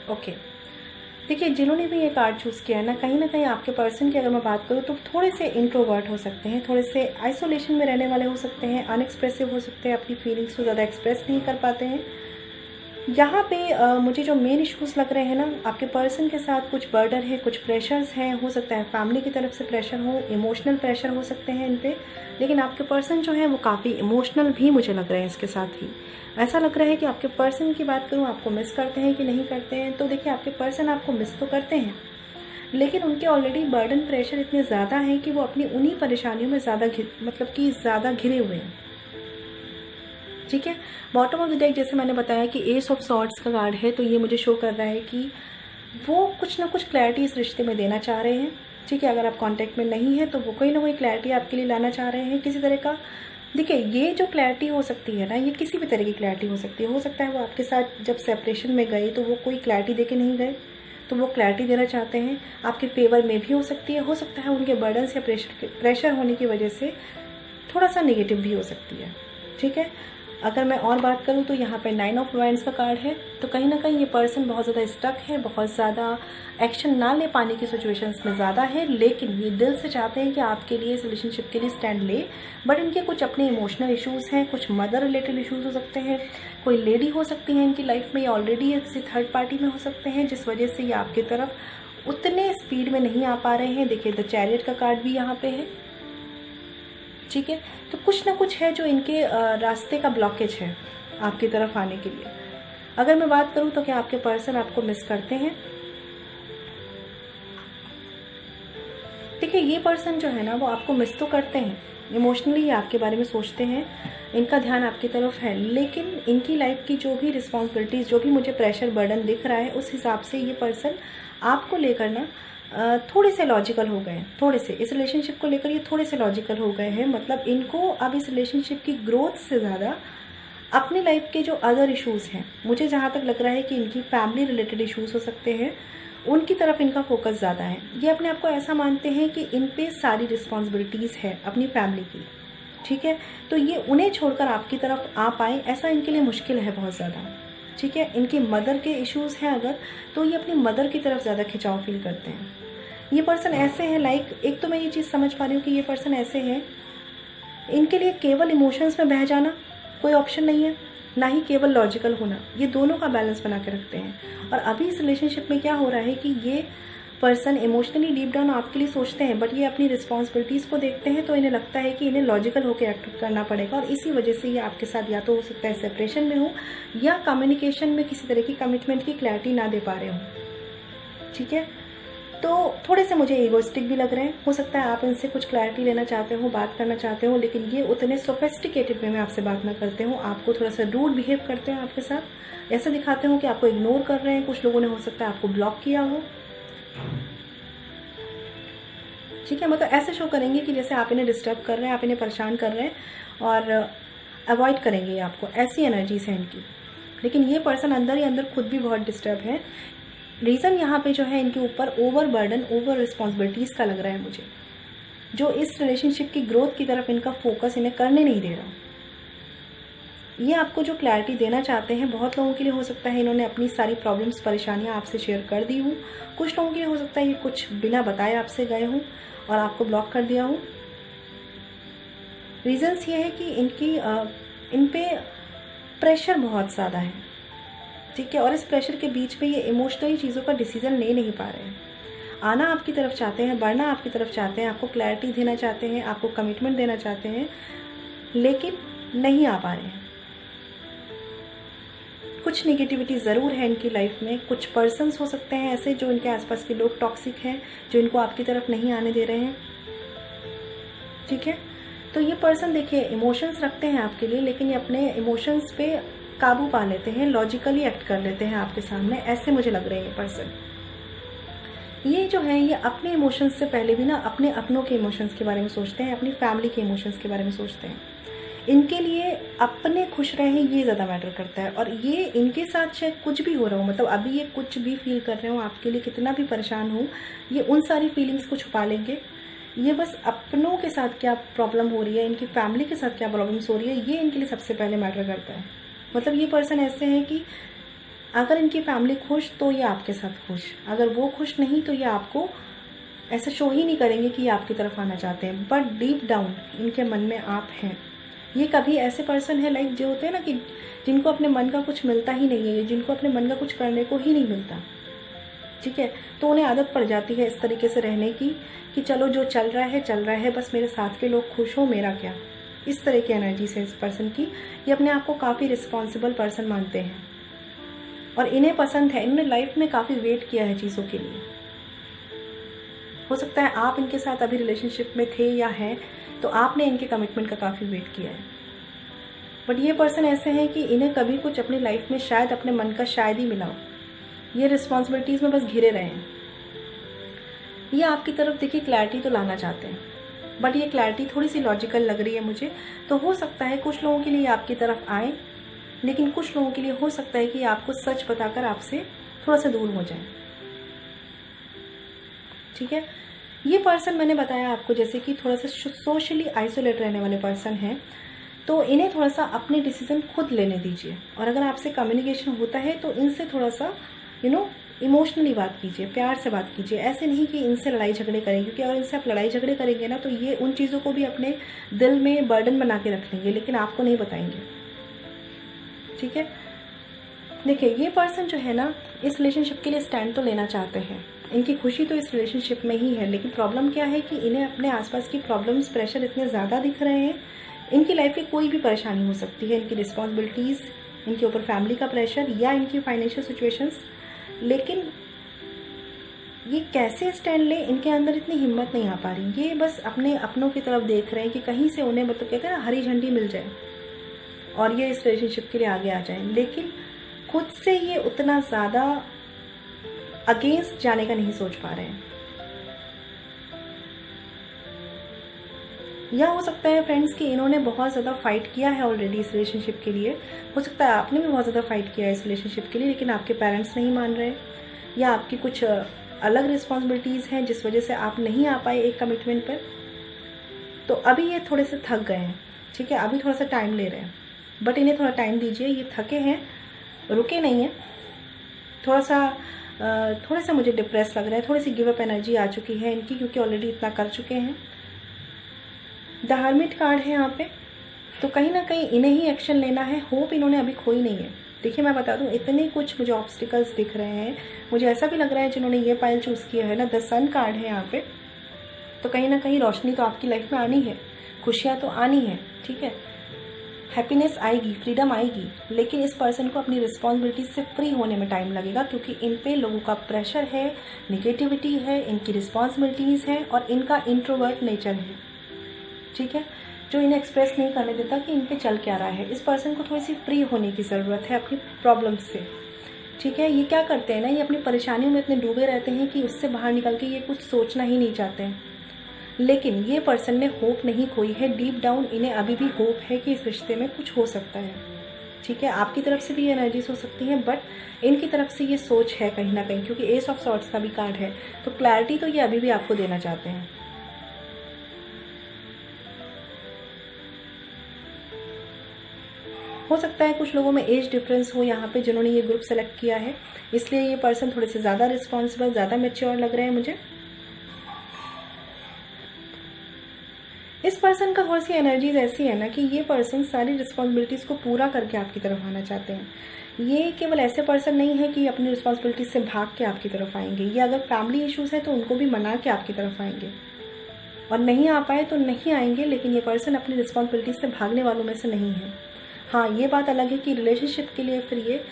ओके, देखिए जिन्होंने भी ये कार्ड चूज़ किया है ना कहीं आपके पर्सन की अगर मैं बात करूँ तो थोड़े से इंट्रोवर्ट हो सकते हैं, थोड़े से आइसोलेशन में रहने वाले हो सकते हैं, अनएक्सप्रेसिव हो सकते हैं, अपनी फीलिंग्स को ज़्यादा एक्सप्रेस नहीं कर पाते हैं। यहाँ पे मुझे जो मेन इश्यूज लग रहे हैं ना, आपके पर्सन के साथ कुछ बर्डन है, कुछ प्रेशर्स हैं, हो सकता है फैमिली की तरफ से प्रेशर हो, इमोशनल प्रेशर हो सकते हैं इन पे। लेकिन आपके पर्सन जो है वो काफ़ी इमोशनल भी मुझे लग रहे हैं। इसके साथ ही ऐसा लग रहा है कि आपके पर्सन की बात करूँ, आपको मिस करते हैं कि नहीं करते हैं। तो देखिए आपके पर्सन आपको मिस तो करते हैं, लेकिन उनके ऑलरेडी बर्डन प्रेशर इतने ज़्यादा हैं कि वो अपनी उन्हीं परेशानियों में ज़्यादा घिरे हुए हैं। ठीक है, बॉटम ऑफ द डेक जैसे मैंने बताया कि एस ऑफ सॉर्ड्स का कार्ड है, तो ये मुझे शो कर रहा है कि वो कुछ ना कुछ क्लैरिटी इस रिश्ते में देना चाह रहे हैं। ठीक है, अगर आप कांटेक्ट में नहीं है तो वो कोई ना कोई क्लैरिटी आपके लिए लाना चाह रहे हैं किसी तरह का। देखिए, ये जो क्लैरिटी हो सकती है ना, ये किसी भी तरह की क्लैरिटी हो सकती है। हो सकता है वो आपके साथ जब सेपरेशन में गए तो वो कोई क्लैरिटी दे के नहीं गए, तो वो क्लैरिटी देना चाहते हैं। आपके फेवर में भी हो सकती है, हो सकता है उनके बर्डन्स या प्रेशर होने की वजह से थोड़ा सा नेगेटिव भी हो सकती है। ठीक है, अगर मैं और बात करूं तो यहाँ पे 9 ऑफ वाइंड्स का कार्ड है, तो कहीं ना कहीं ये पर्सन बहुत ज़्यादा स्टक है, बहुत ज़्यादा एक्शन ना ले पाने की सिचुएशंस में ज़्यादा है, लेकिन ये दिल से चाहते हैं कि आपके लिए इस रिलेशनशिप के लिए स्टैंड ले। बट इनके कुछ अपने इमोशनल इश्यूज़ हैं, कुछ मदर रिलेटेड इश्यूज़ हो सकते हैं, कोई लेडी हो सकती है इनकी लाइफ में, या ऑलरेडी किसी थर्ड पार्टी में हो सकते हैं, जिस वजह से ये आपकी तरफ उतने स्पीड में नहीं आ पा रहे हैं। देखिए, द चैरियट का कार्ड भी यहाँ पे है। ठीक है, तो कुछ ना कुछ है जो इनके रास्ते का ब्लॉकेज है आपकी तरफ आने के लिए। अगर मैं बात करूं तो क्या आपके पर्सन आपको मिस करते हैं? देखिए, ये पर्सन जो है ना वो आपको मिस तो करते हैं, इमोशनली आपके बारे में सोचते हैं, इनका ध्यान आपकी तरफ है, लेकिन इनकी लाइफ की जो भी रिस्पॉन्सिबिलिटीज़, जो भी मुझे प्रेशर बर्डन दिख रहा है, उस हिसाब से ये पर्सन आपको लेकर ना थोड़े से लॉजिकल हो गए हैं। थोड़े से इस रिलेशनशिप को लेकर ये थोड़े से लॉजिकल हो गए हैं। मतलब इनको अब इस रिलेशनशिप की ग्रोथ से ज़्यादा अपनी लाइफ के जो अदर इश्यूज़ हैं, मुझे जहाँ तक लग रहा है कि इनकी फैमिली रिलेटेड इश्यूज़ हो सकते हैं, उनकी तरफ इनका फोकस ज़्यादा है। ये अपने आप को ऐसा मानते हैं कि इन पे सारी रिस्पॉन्सिबिलिटीज़ है अपनी फैमिली की। ठीक है, तो ये उन्हें छोड़कर आपकी तरफ आ पाए, ऐसा इनके लिए मुश्किल है बहुत ज़्यादा। ठीक है, इनकी मदर के इश्यूज़ हैं अगर, तो ये अपनी मदर की तरफ ज़्यादा खिंचाव फील करते हैं। ये पर्सन ऐसे हैं, एक तो मैं ये चीज़ समझ पा रही हूँ कि ये पर्सन ऐसे हैं, इनके लिए केवल इमोशंस में बह जाना कोई ऑप्शन नहीं है, ना ही केवल लॉजिकल होना। ये दोनों का बैलेंस बना के रखते हैं। और अभी इस रिलेशनशिप में क्या हो रहा है कि ये पर्सन इमोशनली डीप डाउन आपके लिए सोचते हैं, बट ये अपनी रिस्पॉन्सिबिलिटीज़ को देखते हैं, तो इन्हें लगता है कि इन्हें लॉजिकल होकर एक्ट करना पड़ेगा, और इसी वजह से ये आपके साथ या तो हो सकता है सेपरेशन में हो, या कम्युनिकेशन में किसी तरह की कमिटमेंट की क्लैरिटी ना दे पा रहे हो। ठीक है, तो थोड़े से मुझे ईगोइस्टिक भी लग रहे हैं। हो सकता है आप इनसे कुछ क्लैरिटी लेना चाहते हो, बात करना चाहते हो, लेकिन ये उतने सोफिस्टिकेटेड वे में आपसे बात ना करते हो, आपको थोड़ा सा रूड बिहेव करते हैं आपके साथ, ऐसा दिखाते हो कि आपको इग्नोर कर रहे हैं। कुछ लोगों ने हो सकता है आपको ब्लॉक किया हो। ठीक है, मतलब ऐसे शो करेंगे कि जैसे आप इन्हें डिस्टर्ब कर रहे हैं, आप इन्हें परेशान कर रहे हैं, और अवॉइड करेंगे आपको, ऐसी एनर्जीज हैं इनकी। लेकिन ये पर्सन अंदर ही अंदर खुद भी बहुत डिस्टर्ब है। रीज़न यहाँ पे जो है इनके ऊपर ओवर बर्डन, ओवर रिस्पॉन्सिबिलिटीज़ का लग रहा है मुझे, जो इस रिलेशनशिप की ग्रोथ की तरफ इनका फोकस इन्हें करने नहीं दे रहा। ये आपको जो क्लैरिटी देना चाहते हैं, बहुत लोगों के लिए हो सकता है इन्होंने अपनी सारी प्रॉब्लम्स, परेशानियाँ आपसे शेयर कर दी हूँ। कुछ लोगों के लिए हो सकता है ये कुछ बिना बताए आपसे गए हों और आपको ब्लॉक कर दिया हो। रीज़न्स ये है कि इन पे प्रेशर बहुत ज़्यादा है। ठीक है, और इस प्रेशर के बीच में ये इमोशनली चीज़ों का डिसीजन ले नहीं पा रहे हैं। आना आपकी तरफ चाहते हैं, बढ़ना आपकी तरफ चाहते हैं, आपको क्लैरिटी देना चाहते हैं, आपको कमिटमेंट देना चाहते हैं, लेकिन नहीं आ पा रहे हैं। कुछ नेगेटिविटी ज़रूर है इनकी लाइफ में। कुछ पर्सन्स हो सकते हैं ऐसे जो इनके आसपास के लोग टॉक्सिक हैं, जो इनको आपकी तरफ नहीं आने दे रहे हैं। ठीक है, तो ये पर्सन देखिए इमोशंस रखते हैं आपके लिए, लेकिन ये अपने इमोशंस पे काबू पा लेते हैं, लॉजिकली एक्ट कर लेते हैं आपके सामने, ऐसे मुझे लग रहे हैं ये पर्सन। ये जो है ये अपने इमोशंस से पहले भी ना अपने अपनों के इमोशंस के बारे में सोचते हैं, अपनी फैमिली के इमोशंस के बारे में सोचते हैं। इनके लिए अपने खुश रहें ये ज़्यादा मैटर करता है। और ये इनके साथ चाहे कुछ भी हो रहा हो, मतलब अभी ये कुछ भी फील कर रहे हो, आपके लिए कितना भी परेशान हो, ये उन सारी फीलिंग्स को छुपा लेंगे। ये बस अपनों के साथ क्या प्रॉब्लम हो रही है, इनकी फैमिली के साथ क्या प्रॉब्लम्स हो रही है, ये इनके लिए सबसे पहले मैटर करता है। मतलब ये पर्सन ऐसे हैं कि अगर इनकी फैमिली खुश तो ये आपके साथ खुश, अगर वो खुश नहीं तो ये आपको ऐसे शो ही नहीं करेंगे कि ये आपकी तरफ आना चाहते हैं, बट डीप डाउन इनके मन में आप हैं। ये कभी ऐसे पर्सन है लाइक जो होते हैं ना कि जिनको अपने मन का कुछ मिलता ही नहीं है, जिनको अपने मन का कुछ करने को ही नहीं मिलता। ठीक है, तो उन्हें आदत पड़ जाती है इस तरीके से रहने की कि चलो जो चल रहा है, बस मेरे साथ के लोग खुश हो, मेरा क्या। इस तरह की एनर्जी से इस पर्सन की, ये अपने आप को काफ़ी रिस्पॉन्सिबल पर्सन मानते हैं और इन्हें पसंद है, इन्होंने लाइफ में काफ़ी वेट किया है चीज़ों के लिए। हो सकता है आप इनके साथ अभी रिलेशनशिप में थे या हैं, तो आपने इनके कमिटमेंट का काफ़ी वेट किया है। बट ये पर्सन ऐसे हैं कि इन्हें कभी कुछ अपनी लाइफ में शायद अपने मन का शायद ही मिला हो, ये रिस्पॉन्सिबिलिटीज़ में बस घिरे रहे हैं। ये आपकी तरफ देखिए क्लैरिटी तो लाना चाहते हैं, बट ये क्लैरिटी थोड़ी सी लॉजिकल लग रही है मुझे। तो हो सकता है कुछ लोगों के लिए आपकी तरफ आए, लेकिन कुछ लोगों के लिए हो सकता है कि आपको सच बताकर आपसे थोड़ा सा दूर हो जाए। ठीक है, ये पर्सन मैंने बताया आपको जैसे कि थोड़ा सा सोशली आइसोलेट रहने वाले पर्सन हैं, तो इन्हें थोड़ा सा अपने डिसीजन खुद लेने दीजिए। और अगर आपसे कम्युनिकेशन होता है तो इनसे थोड़ा सा इमोशनली बात कीजिए, प्यार से बात कीजिए। ऐसे नहीं कि इनसे लड़ाई झगड़े करें, क्योंकि अगर इनसे आप लड़ाई झगड़े करेंगे ना तो ये उन चीज़ों को भी अपने दिल में बर्डन बना के रख लेंगे, लेकिन आपको नहीं बताएंगे। ठीक है, देखिए ये पर्सन जो है ना इस रिलेशनशिप के लिए स्टैंड तो लेना चाहते हैं, इनकी खुशी तो इस रिलेशनशिप में ही है, लेकिन प्रॉब्लम क्या है कि इन्हें अपने आसपास की प्रॉब्लम्स, प्रेशर इतने ज़्यादा दिख रहे हैं। इनकी लाइफ में कोई भी परेशानी हो सकती है, इनकी रिस्पॉन्सिबिलिटीज़, इनके ऊपर फैमिली का प्रेशर या इनकी फाइनेंशियल सिचुएशंस, लेकिन ये कैसे स्टैंड ले, इनके अंदर इतनी हिम्मत नहीं आ पा रही। ये बस अपने अपनों की तरफ देख रहे हैं कि कहीं से उन्हें मतलब कहते हैं ना हरी झंडी मिल जाए और ये इस रिलेशनशिप के लिए आगे आ जाए, लेकिन खुद से ये उतना ज़्यादा अगेंस्ट जाने का नहीं सोच पा रहे हैं। या हो सकता है फ्रेंड्स कि इन्होंने बहुत ज़्यादा फाइट किया है ऑलरेडी इस रिलेशनशिप के लिए। हो सकता है आपने भी बहुत ज़्यादा फाइट किया है इस रिलेशनशिप के लिए, लेकिन आपके पेरेंट्स नहीं मान रहे, या आपकी कुछ अलग रिस्पॉन्सिबिलिटीज़ हैं जिस वजह से आप नहीं आ पाए एक कमिटमेंट पर। तो अभी ये थोड़े से थक गए हैं। ठीक है, अभी थोड़ा सा टाइम ले रहे हैं, बट इन्हें थोड़ा टाइम दीजिए। ये थके हैं, रुके नहीं हैं। थोड़ा सा मुझे डिप्रेस लग रहा है, थोड़ी सी गिव अप एनर्जी आ चुकी है इनकी, क्योंकि ऑलरेडी इतना कर चुके हैं। द हर्मिट कार्ड है यहाँ पे, तो कहीं ना कहीं इन्हें ही एक्शन लेना है। होप इन्होंने अभी खोई नहीं है। देखिए मैं बता दूँ, इतने कुछ मुझे ऑब्स्टिकल्स दिख रहे हैं। मुझे ऐसा भी लग रहा है जिन्होंने ये पाइल चूज़ किया है ना, द सन कार्ड है यहाँ पे, तो कहीं ना कहीं रोशनी तो आपकी लाइफ में आनी है, खुशियाँ तो आनी है। ठीक है, हैप्पीनेस आएगी, फ्रीडम आएगी, लेकिन इस पर्सन को अपनी रिस्पॉन्सिबिलिटी से फ्री होने में टाइम लगेगा, क्योंकि इन पे लोगों का प्रेशर है, निगेटिविटी है, इनकी रिस्पॉन्सिबिलिटीज़ हैं और इनका इंट्रोवर्ट नेचर है। ठीक है, जो इन्हें एक्सप्रेस नहीं करने देता कि इन पे चल क्या रहा है। इस पर्सन को थोड़ी सी फ्री होने की ज़रूरत है अपनी प्रॉब्लम्स से। ठीक है, ये क्या करते हैं ना, ये अपनी परेशानियों में इतने डूबे रहते हैं कि उससे बाहर निकल के ये कुछ सोचना ही नहीं चाहते हैं। लेकिन ये पर्सन ने होप नहीं खोई है। डीप डाउन इन्हें अभी भी होप है कि इस रिश्ते में कुछ हो सकता है। ठीक है, आपकी तरफ से भी ये एनर्जीज हो सकती हैं, बट इनकी तरफ से ये सोच है कहीं ना कहीं, क्योंकि एस ऑफ सॉर्ड्स का भी कार्ड है। तो क्लैरिटी तो ये अभी भी आपको देना चाहते हैं। हो सकता है कुछ लोगों में एज डिफरेंस हो यहाँ पे जिन्होंने ये ग्रुप सेलेक्ट किया है, इसलिए ये पर्सन थोड़े से ज़्यादा रिस्पॉन्सिबल, ज़्यादा मैच्योर लग रहे हैं मुझे। इस पर्सन का थोड़ी सी एनर्जीज ऐसी है ना कि ये पर्सन सारी रिस्पॉन्सिबिलिटीज़ को पूरा करके आपकी तरफ आना चाहते हैं। ये केवल ऐसे पर्सन नहीं है कि अपनी रिस्पॉन्सिबिलिटीज से भाग के आपकी तरफ आएंगे। ये अगर फैमिली इश्यूज है तो उनको भी मना के आपकी तरफ आएंगे, और नहीं आ पाए तो नहीं आएंगे, लेकिन ये पर्सन अपनी रिस्पॉन्सिबिलिटीज से भागने वालों में से नहीं है। हाँ, ये बात अलग है कि रिलेशनशिप के लिए फिर ये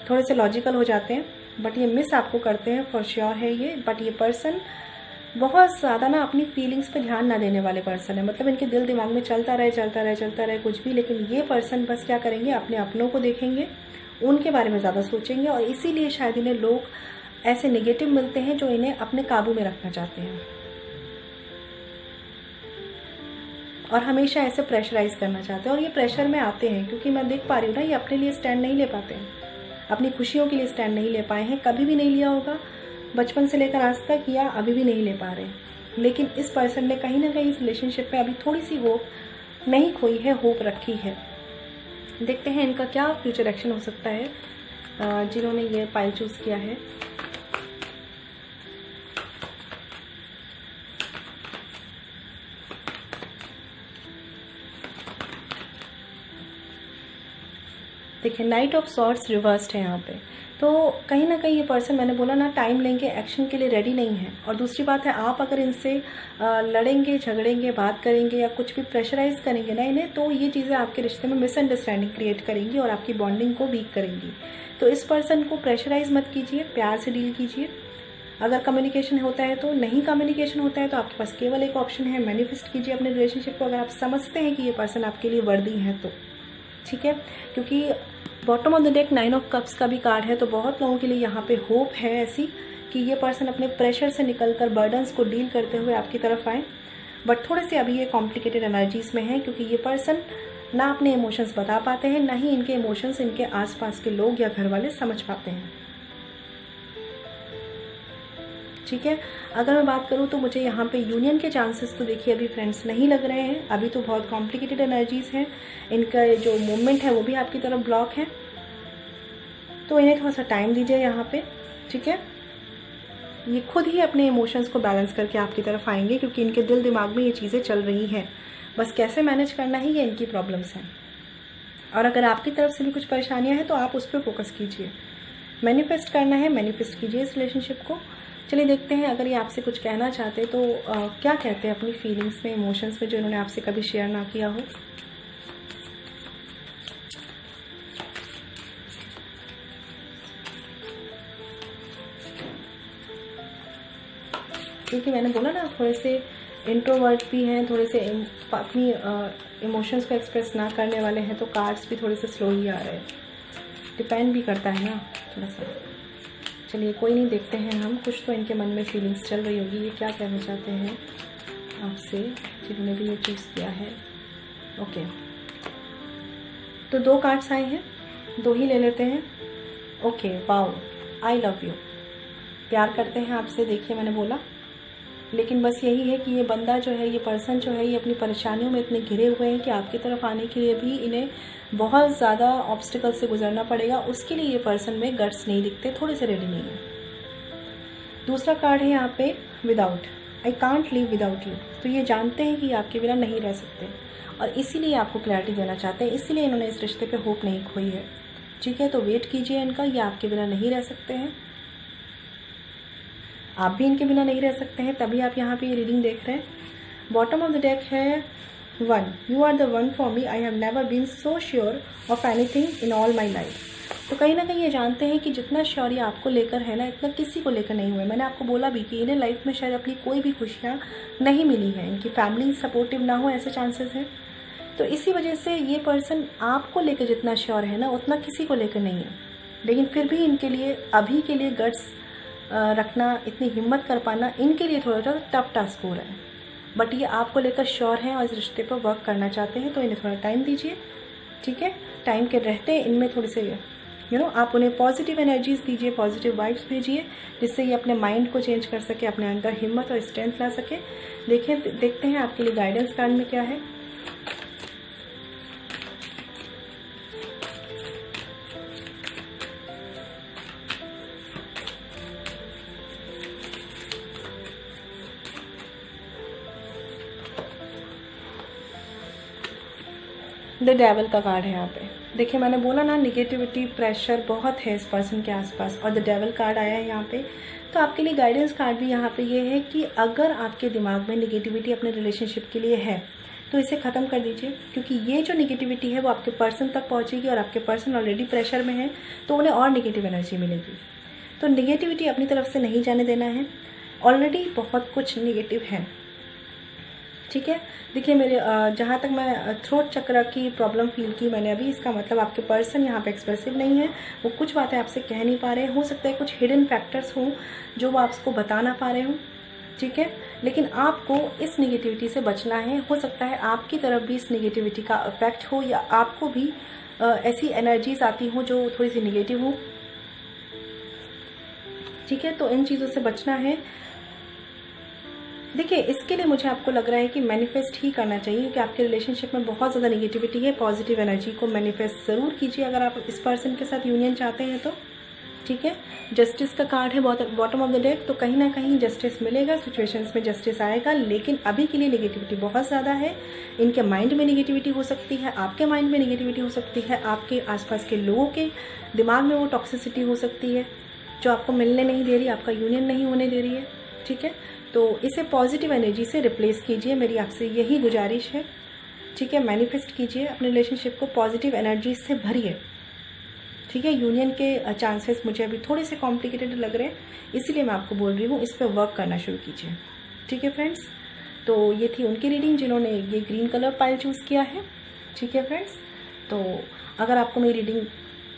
थोड़े से लॉजिकल हो जाते हैं, बट ये मिस आपको करते हैं फॉर श्योर है ये। बट ये पर्सन बहुत ज़्यादा ना अपनी फीलिंग्स पे ध्यान ना देने वाले पर्सन है। मतलब इनके दिल दिमाग में चलता रहे कुछ भी, लेकिन ये पर्सन बस क्या करेंगे, अपने अपनों को देखेंगे, उनके बारे में ज़्यादा सोचेंगे, और इसीलिए शायद इन्हें लोग ऐसे नेगेटिव मिलते हैं जो इन्हें अपने काबू में रखना चाहते हैं और हमेशा ऐसे प्रेशराइज करना चाहते हैं। और ये प्रेशर में आते हैं क्योंकि मैं देख पा रही हूँ ना, ये अपने लिए स्टैंड नहीं ले पाते हैं, अपनी खुशियों के लिए स्टैंड नहीं ले पाए हैं, कभी भी नहीं लिया होगा बचपन से लेकर आज तक, या अभी भी नहीं ले पा रहे हैं। लेकिन इस पर्सन ने कहीं ना कहीं इस रिलेशनशिप में अभी थोड़ी सी होप नहीं खोई है, होप रखी है। देखते हैं इनका क्या फ्यूचर एक्शन हो सकता है जिन्होंने ये पाइल चूज़ किया है। देखिए, नाइट ऑफ सॉर्ड्स रिवर्स्ड है यहाँ पे, तो कहीं ना कहीं ये पर्सन, मैंने बोला ना, टाइम लेंगे, एक्शन के लिए रेडी नहीं है। और दूसरी बात है, आप अगर इनसे लड़ेंगे, झगड़ेंगे, बात करेंगे या कुछ भी प्रेशराइज करेंगे ना इन्हें, तो ये चीज़ें आपके रिश्ते में मिसअंडरस्टैंडिंग क्रिएट करेंगी और आपकी बॉन्डिंग को वीक करेंगी। तो इस पर्सन को प्रेशराइज मत कीजिए, प्यार से डील कीजिए। अगर कम्युनिकेशन होता है तो, नहीं कम्युनिकेशन होता है तो आपके पास केवल एक ऑप्शन है, मैनिफेस्ट कीजिए अपने रिलेशनशिप को, अगर आप समझते हैं कि ये पर्सन आपके लिए वर्दी है तो, ठीक है। क्योंकि bottom of the deck 9 of cups का भी कार्ड है, तो बहुत लोगों के लिए यहाँ पे होप है ऐसी कि ये पर्सन अपने प्रेशर से निकलकर बर्डन्स को डील करते हुए आपकी तरफ आए। बट थोड़े से अभी ये कॉम्प्लिकेटेड एनर्जीज में है, क्योंकि ये पर्सन ना अपने इमोशंस बता पाते हैं, ना ही इनके इमोशंस इनके आसपास के लोग या घर वाले समझ पाते हैं, ठीक है। अगर मैं बात करूँ तो मुझे यहाँ पे यूनियन के चांसेस तो देखिए अभी फ्रेंड्स नहीं लग रहे हैं, अभी तो बहुत कॉम्प्लिकेटेड एनर्जीज हैं, इनका जो मूवमेंट है वो भी आपकी तरफ ब्लॉक है, तो इन्हें थोड़ा सा टाइम दीजिए यहाँ पे, ठीक है। ये खुद ही अपने इमोशंस को बैलेंस करके आपकी तरफ आएंगे, क्योंकि इनके दिल दिमाग में ये चीज़ें चल रही हैं, बस कैसे मैनेज करना ही ये इनकी प्रॉब्लम्स हैं। और अगर आपकी तरफ से भी कुछ परेशानियां हैं तो आप उस पर फोकस कीजिए, मैनिफेस्ट करना है, मैनिफेस्ट कीजिए इस रिलेशनशिप को। चलिए देखते हैं अगर ये आपसे कुछ कहना चाहते तो क्या कहते हैं अपनी फीलिंग्स में, इमोशंस में, जो इन्होंने आपसे कभी शेयर ना किया हो। क्योंकि मैंने बोला ना थोड़े से इंट्रोवर्ट भी हैं, थोड़े से अपनी इमोशंस को एक्सप्रेस ना करने वाले हैं, तो कार्ड्स भी थोड़े से स्लो ही आ रहे हैं, डिपेंड भी करता है ना थोड़ा सा। चलिए कोई नहीं, देखते हैं हम, कुछ तो इनके मन में फीलिंग्स चल रही होगी, ये क्या कहना चाहते हैं आपसे जिन्होंने भी ये चूज़ किया है। ओके, तो 2 कार्ड्स आए हैं, 2 ही ले लेते हैं। Okay, wow, I love you, प्यार करते हैं आपसे, देखिए मैंने बोला, लेकिन बस यही है कि ये बंदा जो है, ये पर्सन जो है, ये अपनी परेशानियों में इतने घिरे हुए हैं कि आपकी तरफ आने के लिए भी इन्हें बहुत ज़्यादा ऑब्स्टिकल से गुजरना पड़ेगा, उसके लिए ये पर्सन में गट्स नहीं दिखते, थोड़े से रेडी नहीं है। दूसरा कार्ड है यहाँ पे without, I can't live without you, तो ये जानते हैं कि आपके बिना नहीं रह सकते और इसीलिए आपको क्लैरिटी देना चाहते हैं, इसीलिए इन्होंने इस रिश्ते पे होप नहीं खोई है, ठीक है। तो वेट कीजिए इनका, ये आपके बिना नहीं रह सकते हैं, आप भी इनके बिना नहीं रह सकते हैं, तभी आप यहाँ पे ये रीडिंग देख रहे हैं। बॉटम ऑफ द डेक है 1, you are the one for me, I have never been so sure of anything in all my life. तो कहीं ना कहीं ये जानते हैं कि जितना श्योर ये आपको लेकर है ना, इतना किसी को लेकर नहीं हुआ है। मैंने आपको बोला भी कि इन्हें लाइफ में शायद अपनी कोई भी खुशियाँ नहीं मिली है, इनकी फैमिली सपोर्टिव ना हो, ऐसे चांसेस हैं। तो इसी वजह से ये पर्सन आपको लेकर जितना श्योर है ना, उतना किसी को लेकर नहीं है, लेकिन फिर भी इनके लिए अभी के लिए गट्स रखना, इतनी हिम्मत कर पाना इनके लिए थोड़ा सा टफ टास्क हो रहा है। बट ये आपको लेकर श्योर हैं और इस रिश्ते पर वर्क करना चाहते हैं, तो इन्हें थोड़ा टाइम दीजिए, ठीक है। टाइम के रहते इनमें थोड़े से आप उन्हें पॉजिटिव एनर्जीज दीजिए, पॉजिटिव वाइब्स भेजिए, जिससे ये अपने माइंड को चेंज कर सके, अपने अंदर हिम्मत और स्ट्रेंथ ला सके। देखते हैं आपके लिए गाइडेंस कार्ड में क्या है। द डेविल का कार्ड है यहाँ पे। देखिए मैंने बोला ना, निगेटिविटी प्रेशर बहुत है इस पर्सन के आसपास, और द डेविल कार्ड आया है यहाँ पे। तो आपके लिए गाइडेंस कार्ड भी यहाँ पे ये है कि अगर आपके दिमाग में निगेटिविटी अपने रिलेशनशिप के लिए है तो इसे ख़त्म कर दीजिए, क्योंकि ये जो निगेटिविटी है वो आपके पर्सन तक पहुँचेगी और आपके पर्सन ऑलरेडी प्रेशर में है, तो उन्हें और निगेटिव एनर्जी मिलेगी। तो निगेटिविटी अपनी तरफ से नहीं जाने देना है, ऑलरेडी बहुत कुछ निगेटिव है, ठीक है। देखिए मेरे जहाँ तक मैं थ्रोट चक्र की प्रॉब्लम फील की मैंने अभी, इसका मतलब आपके पर्सन यहाँ पे एक्सप्रेसिव नहीं है, वो कुछ बातें आपसे कह नहीं पा रहे, हो सकता है कुछ हिडन फैक्टर्स हों जो वो आपको बता ना पा रहे हों, ठीक है। लेकिन आपको इस निगेटिविटी से बचना है। हो सकता है आपकी तरफ भी इस निगेटिविटी का इफेक्ट हो, या आपको भी ऐसी एनर्जीज आती हो जो थोड़ी सी निगेटिव हो, ठीक है। तो इन चीज़ों से बचना है। देखिए इसके लिए मुझे आपको लग रहा है कि मैनिफेस्ट ही करना चाहिए, क्योंकि आपके रिलेशनशिप में बहुत ज़्यादा निगेटिविटी है। पॉजिटिव एनर्जी को मैनिफेस्ट ज़रूर कीजिए अगर आप इस पर्सन के साथ यूनियन चाहते हैं तो, ठीक है। जस्टिस का कार्ड है बॉटम ऑफ द डेक, तो कहीं ना कहीं जस्टिस मिलेगा, सिचुएशंस में जस्टिस आएगा, लेकिन अभी के लिए निगेटिविटी बहुत ज़्यादा है। इनके माइंड में निगेटिविटी हो सकती है, आपके माइंड में निगेटिविटी हो सकती है, आपके आसपास के लोगों के दिमाग में वो टॉक्सिसिटी हो सकती है जो आपको मिलने नहीं दे रही, आपका यूनियन नहीं होने दे रही है, ठीक है। तो इसे पॉजिटिव एनर्जी से रिप्लेस कीजिए, मेरी आपसे यही गुजारिश है, ठीक है। मैनिफेस्ट कीजिए, अपने रिलेशनशिप को पॉजिटिव एनर्जी से भरिए, ठीक है, यूनियन के चांसेस मुझे अभी थोड़े से कॉम्प्लिकेटेड लग रहे हैं, इसीलिए मैं आपको बोल रही हूँ इस पर वर्क करना शुरू कीजिए। ठीक है फ्रेंड्स, तो ये थी उनकी रीडिंग जिन्होंने ये ग्रीन कलर पाइल चूज़ किया है। ठीक है फ्रेंड्स, तो अगर आपको मेरी रीडिंग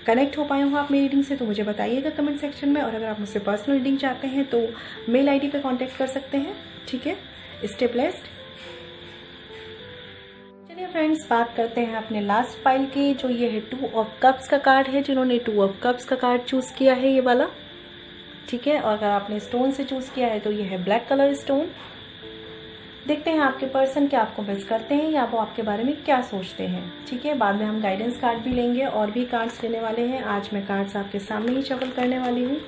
कनेक्ट हो पाए हो आप मेरी रीडिंग से तो मुझे बताइएगा कमेंट सेक्शन में, और अगर आप मुझसे पर्सनल रीडिंग चाहते हैं तो मेल आईडी पे कांटेक्ट कर सकते हैं। ठीक है, स्टे ब्लेस्ड। चलिए फ्रेंड्स, बात करते हैं अपने लास्ट पाइल की, जो ये है 2 ऑफ कप्स का कार्ड है, जिन्होंने 2 ऑफ कप्स का कार्ड चूज़ किया है ये वाला। ठीक है, और अगर आपने स्टोन से चूज़ किया है तो ये है ब्लैक कलर स्टोन। देखते हैं आपके पर्सन क्या आपको मिस करते हैं या वो आपके बारे में क्या सोचते हैं। ठीक है, बाद में हम गाइडेंस कार्ड भी लेंगे और भी कार्ड्स लेने वाले हैं। आज मैं कार्ड्स आपके सामने ही शफल करने वाली हूँ,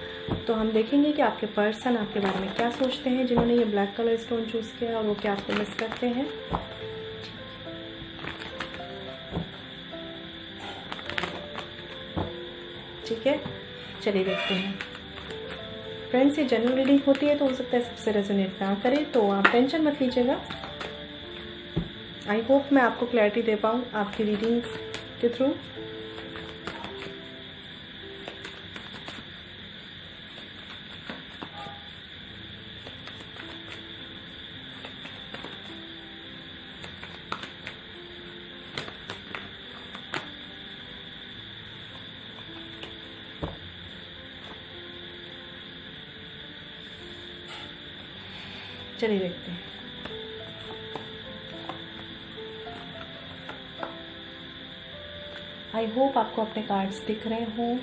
तो हम देखेंगे कि आपके पर्सन आपके बारे में क्या सोचते हैं जिन्होंने ये ब्लैक कलर स्टोन चूज़ किया, और वो क्या आपको मिस करते हैं। ठीक है, चलिए देखते हैं फ्रेंड्स। ये जनरल रीडिंग होती है तो हो सकता है सबसे रेजोनेट ना करे, तो आप टेंशन मत लीजिएगा। आई होप मैं आपको क्लैरिटी दे पाऊँ आपकी रीडिंग के थ्रू। चलिए देखते हैं। आई होप आपको अपने कार्ड्स दिख रहे हों।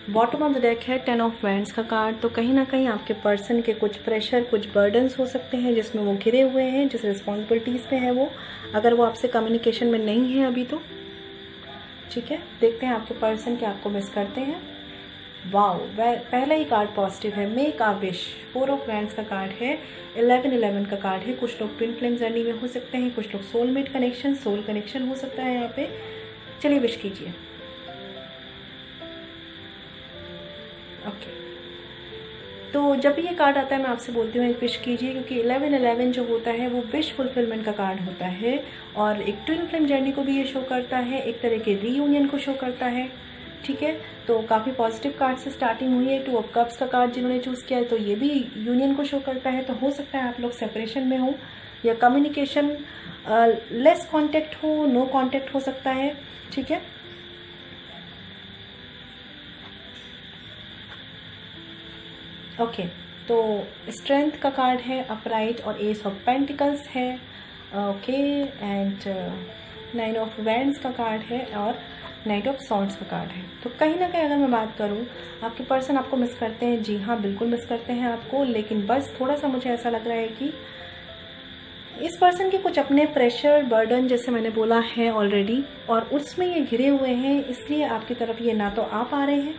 बॉटम ऑफ द डेक है 10 ऑफ वैंड्स का कार्ड। तो कहीं ना कहीं आपके पर्सन के कुछ प्रेशर, कुछ बर्डन्स हो सकते हैं जिसमें वो घिरे हुए हैं, जिस रिस्पॉन्सिबिलिटीज़ पे है वो, अगर वो आपसे कम्युनिकेशन में नहीं है अभी तो। ठीक है, देखते हैं आपके पर्सन क्या आपको मिस करते हैं। वाओ, पहला ही कार्ड पॉजिटिव है, make a wish. 4 of wands का कार्ड है, 11 का कार्ड है। कुछ लोग ट्विन फ्लेम जर्नी में हो सकते हैं, कुछ लोग सोलमेट कनेक्शन, सोल कनेक्शन हो सकता है यहाँ पे। चलिए विश कीजिए। ओके, तो जब भी ये कार्ड आता है मैं आपसे बोलती हूँ एक विश कीजिए, क्योंकि 11 जो होता है वो विश फुलफिलमेंट का कार्ड होता है, और एक ट्विन फ्लेम जर्नी को भी ये शो करता है, एक तरह के रीयूनियन को शो करता है। ठीक है, तो काफ़ी पॉजिटिव कार्ड से स्टार्टिंग हुई है। 2 ऑफ कप्स का कार्ड जिन्होंने चूज़ किया है तो ये भी यूनियन को शो करता है, तो हो सकता है आप लोग सेपरेशन में हो या कम्युनिकेशन लेस कांटेक्ट हो, नो कांटेक्ट हो सकता है। ठीक है, ओके, तो स्ट्रेंथ का कार्ड है, अपराइट और एस ऑफ पेंटिकल्स है। ओके, एंड 9 ऑफ वैंड्स का कार्ड है और नाइट ऑफ सॉर्ड्स का कार्ड है। तो कहीं ना कहीं अगर मैं बात करूं, आपके पर्सन आपको मिस करते हैं। जी हाँ, बिल्कुल मिस करते हैं आपको, लेकिन बस थोड़ा सा मुझे ऐसा लग रहा है कि इस पर्सन के कुछ अपने प्रेशर, बर्डन, जैसे मैंने बोला है ऑलरेडी, और उसमें ये घिरे हुए हैं, इसलिए आपकी तरफ ये ना तो आ पा रहे हैं,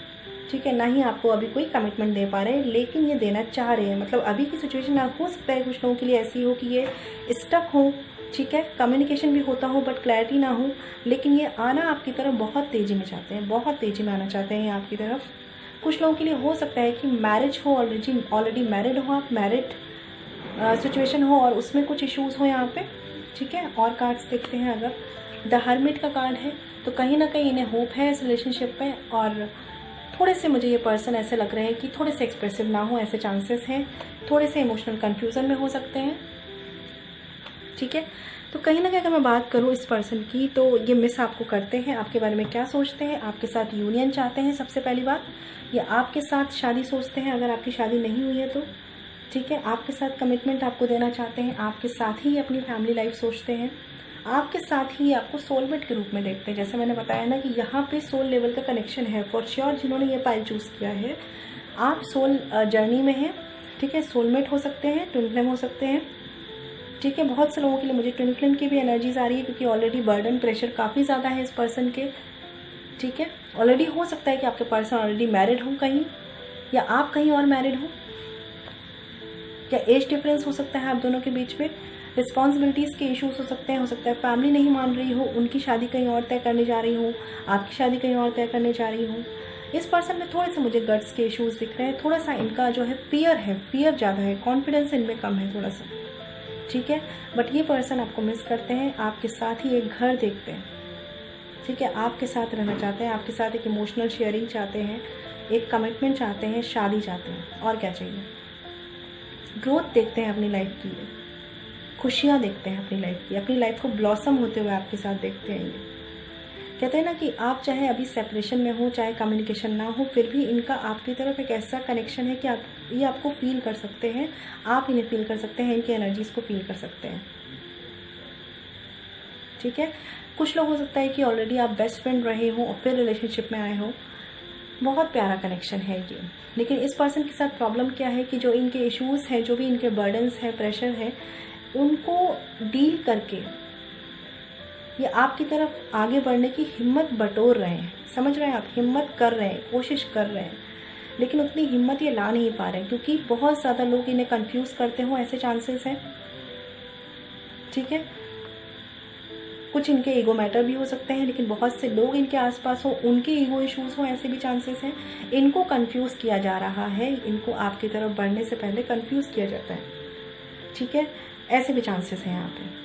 ठीक है, ना ही आपको अभी कोई कमिटमेंट दे पा रहे हैं, लेकिन ये देना चाह रहे हैं। मतलब अभी की सिचुएशन ना हो सकता है कुछ लोगों के लिए ऐसी हो कि ये स्टक हो। ठीक है, कम्युनिकेशन भी होता हो बट क्लैरिटी ना हो, लेकिन ये आना आपकी तरफ बहुत तेज़ी में चाहते हैं, बहुत तेज़ी में आना चाहते हैं आपकी तरफ। कुछ लोगों के लिए हो सकता है कि मैरिज हो, ऑलरेडी मैरिड हो आप, मैरिड सिचुएशन हो और उसमें कुछ इश्यूज़ हो यहाँ पे। ठीक है, और कार्ड्स देखते हैं। अगर द हर्मिट का कार्ड है तो कहीं ना कहीं इन्हें होप है इस रिलेशनशिप पे, और थोड़े से मुझे ये पर्सन ऐसे लग रहे हैं कि थोड़े से एक्सप्रेसिव ना हो, ऐसे चांसेस हैं, थोड़े से इमोशनल कन्फ्यूज़न में हो सकते हैं। ठीक है, तो कहीं ना कहीं अगर मैं बात करूँ इस पर्सन की, तो ये मिस आपको करते हैं, आपके बारे में क्या सोचते हैं, आपके साथ यूनियन चाहते हैं सबसे पहली बात, या आपके साथ शादी सोचते हैं अगर आपकी शादी नहीं हुई है तो। ठीक है, आपके साथ कमिटमेंट आपको देना चाहते हैं, आपके साथ ही अपनी फैमिली लाइफ सोचते हैं, आपके साथ ही आपको सोलमेट के रूप में देखते हैं। जैसे मैंने बताया ना कि यहाँ पे सोल लेवल का कनेक्शन है फॉर श्योर। जिन्होंने ये पाइल चूज़ किया है, आप सोल जर्नी में हैं। ठीक है, सोलमेट हो सकते हैं, ट्विन फ्लेम हो सकते हैं। ठीक है, बहुत से लोगों के लिए मुझे ट्विन फ्लेम की भी एनर्जीज आ रही है, क्योंकि ऑलरेडी बर्डन, प्रेशर काफ़ी ज़्यादा है इस पर्सन के। ठीक है, ऑलरेडी हो सकता है कि आपके पर्सन ऑलरेडी मैरिड हो कहीं, या आप कहीं और मैरिड हो, या एज डिफरेंस हो सकता है आप दोनों के बीच में, रिस्पॉन्सिबिलिटीज़ के इश्यूज हो सकते हैं, हो सकता है फैमिली नहीं मान रही हो, उनकी शादी कहीं और तय करने जा रही हो, आपकी शादी कहीं और तय करने जा रही हो। इस पर्सन में थोड़े से मुझे गट्स के इश्यूज दिख रहे हैं, थोड़ा सा इनका जो है फियर है, फियर ज़्यादा है, कॉन्फिडेंस इनमें कम है थोड़ा सा। ठीक है, बट ये पर्सन आपको मिस करते हैं, आपके साथ ही एक घर देखते हैं। ठीक है, आपके साथ रहना चाहते हैं, आपके साथ एक इमोशनल शेयरिंग चाहते हैं, एक कमिटमेंट चाहते हैं, शादी चाहते हैं, और क्या चाहिए। ग्रोथ देखते हैं अपनी लाइफ की, खुशियाँ देखते हैं अपनी लाइफ की, अपनी लाइफ को ब्लॉसम होते हुए आपके साथ देखते हैं। ये कहते हैं ना कि आप चाहे अभी सेपरेशन में हो, चाहे कम्युनिकेशन ना हो, फिर भी इनका आपकी तरफ एक ऐसा कनेक्शन है कि आप ये आपको फील कर सकते हैं, आप इन्हें फील कर सकते हैं, इनकी एनर्जीज़ को फील कर सकते हैं। ठीक है, कुछ लोग हो सकता है कि ऑलरेडी आप बेस्ट फ्रेंड रहे हो और फिर रिलेशनशिप में आए हो, बहुत प्यारा कनेक्शन है ये। लेकिन इस पर्सन के साथ प्रॉब्लम क्या है कि जो इनके इश्यूज़ हैं, जो भी इनके बर्डन्स है, प्रेशर है, उनको डील करके ये आपकी तरफ आगे बढ़ने की हिम्मत बटोर रहे हैं। समझ रहे हैं आप, हिम्मत कर रहे हैं, कोशिश कर रहे हैं, लेकिन उतनी हिम्मत ये ला नहीं पा रहे हैं क्योंकि बहुत ज़्यादा लोग इन्हें कंफ्यूज करते हो, ऐसे चांसेस हैं। ठीक है, कुछ इनके ईगो मैटर भी हो सकते हैं, लेकिन बहुत से लोग इनके आसपास हो, उनके ईगो इश्यूज़ हो, ऐसे भी चांसेस हैं। इनको कंफ्यूज किया जा रहा है, इनको आपकी तरफ बढ़ने से पहले कंफ्यूज किया जाता है। ठीक है, ऐसे भी चांसेस हैं यहाँ पे।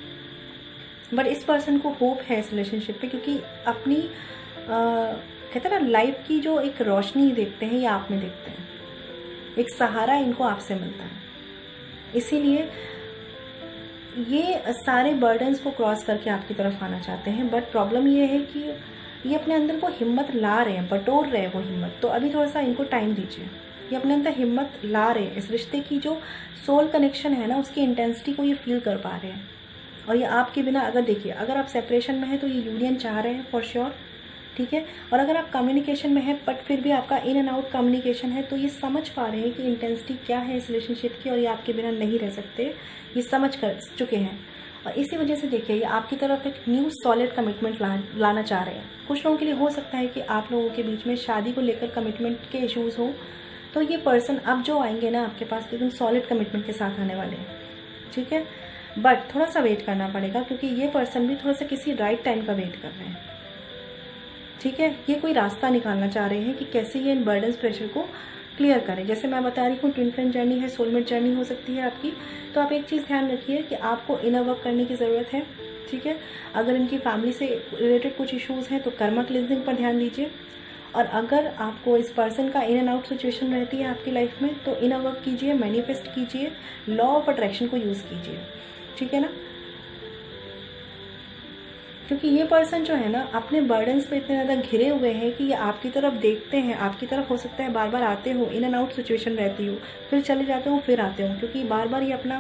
बट इस पर्सन को होप है इस रिलेशनशिप पे, क्योंकि अपनी कहते हैं ना लाइफ की जो एक रोशनी देखते हैं, ये आप में देखते हैं, एक सहारा इनको आपसे मिलता है। इसीलिए ये सारे बर्डन्स को क्रॉस करके आपकी तरफ आना चाहते हैं। बट प्रॉब्लम ये है कि ये अपने अंदर वो हिम्मत ला रहे हैं, बटोर रहे हैं वो हिम्मत। तो अभी थोड़ा सा इनको टाइम दीजिए, ये अपने अंदर हिम्मत ला रहे हैं। इस रिश्ते की जो सोल कनेक्शन है ना, उसकी इंटेंसिटी को ये फील कर पा रहे हैं। और ये आपके बिना, अगर देखिए, अगर आप सेपरेशन में हैं तो ये यूनियन चाह रहे हैं फॉर श्योर। ठीक है, और अगर आप कम्युनिकेशन में है बट फिर भी आपका इन एंड आउट कम्युनिकेशन है, तो ये समझ पा रहे हैं कि इंटेंसिटी क्या है इस रिलेशनशिप की और ये आपके बिना नहीं रह सकते, ये समझ कर चुके हैं। और इसी वजह से देखिए, ये आपकी तरफ एक न्यू सॉलिड कमिटमेंट लाना चाह रहे हैं। कुछ लोगों के लिए हो सकता है कि आप लोगों के बीच में शादी को लेकर कमिटमेंट के इश्यूज़ हो, तो ये पर्सन अब जो आएंगे ना आपके पास, एकदम सॉलिड कमिटमेंट के साथ आने वाले हैं। ठीक है, बट थोड़ा सा वेट करना पड़ेगा, क्योंकि ये पर्सन भी थोड़ा सा किसी राइट टाइम का वेट कर रहे हैं। ठीक है, ये कोई रास्ता निकालना चाह रहे हैं कि कैसे ये इन बर्डन्स प्रेशर को क्लियर करें। जैसे मैं बता रही हूँ, ट्विन फ्लेम जर्नी है, सोलमेट जर्नी हो सकती है आपकी। तो आप एक चीज़ ध्यान रखिए कि आपको इनर वर्क करने की ज़रूरत है। ठीक है, अगर इनकी फैमिली से रिलेटेड कुछ इश्यूज़ हैं तो कर्मा क्लिनजिंग पर ध्यान दीजिए। और अगर आपको इस पर्सन का इन एंड आउट सिचुएशन रहती है आपकी लाइफ में, तो इनर वर्क कीजिए, मैनिफेस्ट कीजिए, लॉ ऑफ अट्रैक्शन को यूज़ कीजिए। ठीक है ना, क्योंकि ये पर्सन जो है ना, अपने बर्डन्स पे इतने ज़्यादा घिरे हुए हैं कि ये आपकी तरफ देखते हैं, आपकी तरफ हो सकता है बार बार आते हो, इन एंड आउट सिचुएशन रहती हो, फिर चले जाते हो, फिर आते हो, क्योंकि बार बार ये अपना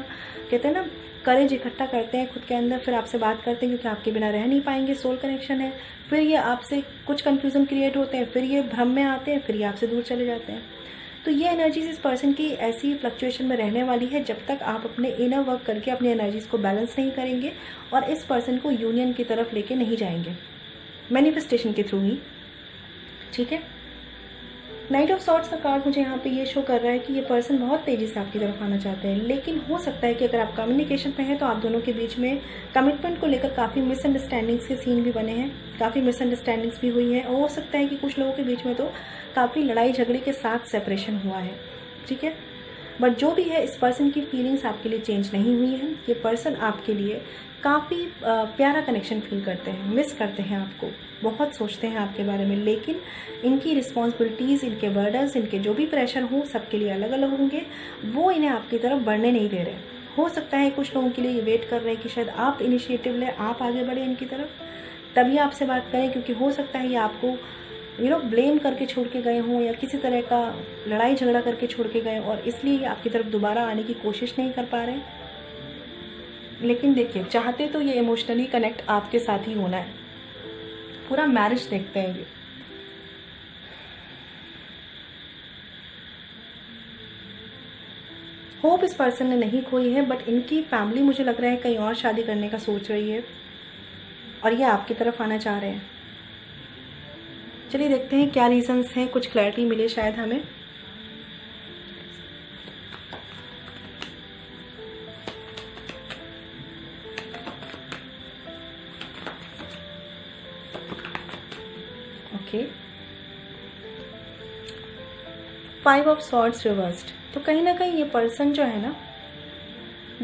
कहते हैं ना करेज इकट्ठा करते हैं खुद के अंदर, फिर आपसे बात करते हैं क्योंकि आपके बिना रह नहीं पाएंगे, सोल कनेक्शन है। फिर ये आपसे कुछ कन्फ्यूज़न क्रिएट होते हैं, फिर ये भ्रम में आते हैं, फिर ये आपसे दूर चले जाते हैं। तो ये एनर्जीज इस पर्सन की ऐसी फ्लक्चुएशन में रहने वाली है जब तक आप अपने इनर वर्क करके अपनी एनर्जीज को बैलेंस नहीं करेंगे और इस पर्सन को यूनियन की तरफ लेके नहीं जाएंगे मैनिफेस्टेशन के थ्रू ही। ठीक है, नाइट ऑफ सॉर्ट्स का कार्ड मुझे यहाँ पे ये शो कर रहा है कि ये पर्सन बहुत तेज़ी से आपकी तरफ आना चाहते हैं, लेकिन हो सकता है कि अगर आप कम्युनिकेशन में हैं तो आप दोनों के बीच में कमिटमेंट को लेकर काफ़ी मिसअंडरस्टैंडिंग्स के सीन भी बने हैं, काफ़ी मिसअंडरस्टैंडिंग्स भी हुई है, और हो सकता है कि कुछ लोगों के बीच में तो काफ़ी लड़ाई झगड़े के साथ सेपरेशन हुआ है। ठीक है, बट जो भी है, इस पर्सन की फीलिंग्स आपके लिए चेंज नहीं हुई है। ये पर्सन आपके लिए काफ़ी प्यारा कनेक्शन फील करते हैं, मिस करते हैं आपको, बहुत सोचते हैं आपके बारे में, लेकिन इनकी रिस्पॉन्सिबिलिटीज़, इनके बर्डन्स, इनके जो भी प्रेशर हो, सबके लिए अलग अलग होंगे, वो इन्हें आपकी तरफ बढ़ने नहीं दे रहे। हो सकता है कुछ लोगों के लिए ये वेट कर रहे हैं कि शायद आप इनिशिएटिव लें, आप आगे बढ़े इनकी तरफ, तभी आपसे बात करें, क्योंकि हो सकता है ये आपको ब्लेम करके छोड़ के गए हों या किसी तरह का लड़ाई झगड़ा करके छोड़ के गए, और इसलिए ये आपकी तरफ दोबारा आने की कोशिश नहीं कर पा रहे। लेकिन देखिए, चाहते तो ये इमोशनली कनेक्ट आपके साथ ही होना है, पूरा मैरिज देखते हैं ये। होप इस पर्सन ने नहीं खोई है, बट इनकी फैमिली मुझे लग रहा है कहीं और शादी करने का सोच रही है और ये आपकी तरफ आना चाह रहे हैं। चलिए देखते हैं क्या रीजंस हैं, कुछ क्लैरिटी मिले शायद हमें। Okay, 5 of swords reversed. तो कहीं ना कहीं ये पर्सन जो है ना,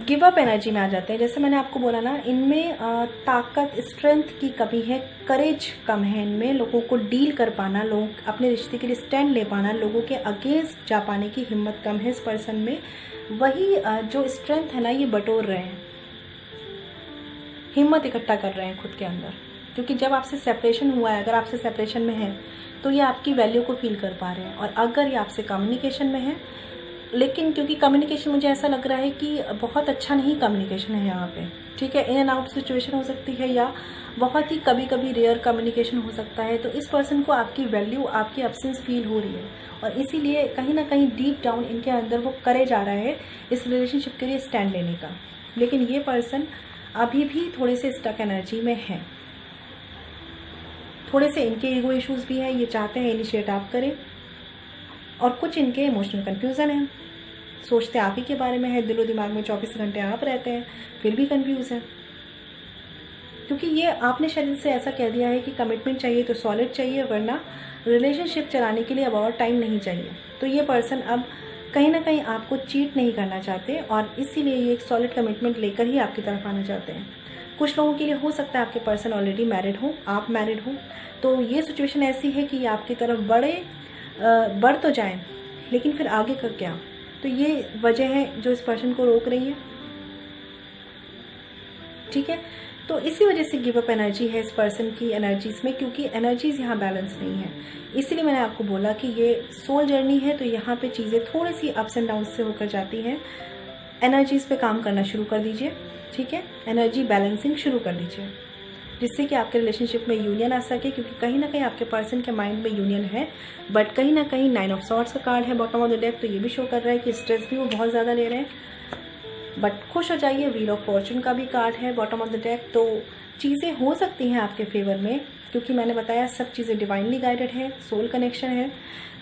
गिव अप एनर्जी में आ जाते हैं। जैसे मैंने आपको बोला ना, इनमें ताकत, स्ट्रेंथ की कमी है, करेज कम है इनमें, लोगों को डील कर पाना, लोग अपने रिश्ते के लिए स्टैंड ले पाना, लोगों के अगेंस्ट जा पाने की हिम्मत कम है इस पर्सन में। वही जो स्ट्रेंथ है ना, ये बटोर रहे हैं, हिम्मत इकट्ठा कर रहे हैं खुद के अंदर, क्योंकि जब आपसे सेपरेशन हुआ है, अगर आपसे सेपरेशन में है तो ये आपकी वैल्यू को फील कर पा रहे हैं। और अगर ये आपसे कम्युनिकेशन में है, लेकिन क्योंकि कम्युनिकेशन मुझे ऐसा लग रहा है कि बहुत अच्छा नहीं कम्युनिकेशन है यहाँ पे, ठीक है, इन एंड आउट सिचुएशन हो सकती है या बहुत ही कभी कभी रेयर कम्युनिकेशन हो सकता है। तो इस पर्सन को आपकी वैल्यू, आपकी एब्सेंस फील हो रही है, और इसीलिए कहीं ना कहीं डीप डाउन इनके अंदर वो करेज आ रहा है इस रिलेशनशिप के लिए स्टैंड लेने का। लेकिन ये पर्सन अभी भी थोड़े से स्टक एनर्जी में है, थोड़े से इनके ईगो इश्यूज भी हैं, ये चाहते हैं इनिशिएट आप करें, और कुछ इनके इमोशनल कन्फ्यूज़न है, सोचते आप ही के बारे में है, दिलो दिमाग में 24 घंटे आप रहते हैं, फिर भी कंफ्यूज है, क्योंकि ये आपने शायद से ऐसा कह दिया है कि कमिटमेंट चाहिए तो सॉलिड चाहिए, वरना रिलेशनशिप चलाने के लिए अब और टाइम नहीं चाहिए। तो ये पर्सन अब कहीं ना कहीं आपको चीट नहीं करना चाहते, और इसीलिए ये एक सॉलिड कमिटमेंट लेकर ही आपकी तरफ आना चाहते हैं। कुछ लोगों के लिए हो सकता है आपके पर्सन ऑलरेडी मैरिड हो, आप मैरिड हो, तो ये सिचुएशन ऐसी है कि ये आपकी तरफ बढ़ तो जाएं, लेकिन फिर आगे का क्या, तो ये वजह है जो इस पर्सन को रोक रही है, ठीक है। तो इसी वजह से गिव अप एनर्जी है इस पर्सन की एनर्जीज में, क्योंकि एनर्जीज यहाँ बैलेंस नहीं है। इसीलिए मैंने आपको बोला कि ये सोल जर्नी है, तो यहाँ पे चीज़ें थोड़ी सी अप्स एंड डाउन से होकर जाती हैं। एनर्जीज पे काम करना शुरू कर दीजिए, ठीक है, एनर्जी बैलेंसिंग शुरू कर दीजिए, जिससे कि आपके रिलेशनशिप में यूनियन आ सके, क्योंकि कहीं ना कहीं आपके पर्सन के माइंड में यूनियन है, बट कहीं ना कहीं 9 ऑफ सॉर्ड्स का कार्ड है बॉटम ऑफ द डेक, तो ये भी शो कर रहा है कि स्ट्रेस भी वो बहुत ज़्यादा ले रहे हैं। बट खुश हो जाइए, व्हील ऑफ फॉर्चून का भी कार्ड है बॉटम ऑफ द डेक, तो चीज़ें हो सकती हैं आपके फेवर में, क्योंकि मैंने बताया सब चीज़ें डिवाइनली गाइडेड है, सोल कनेक्शन है,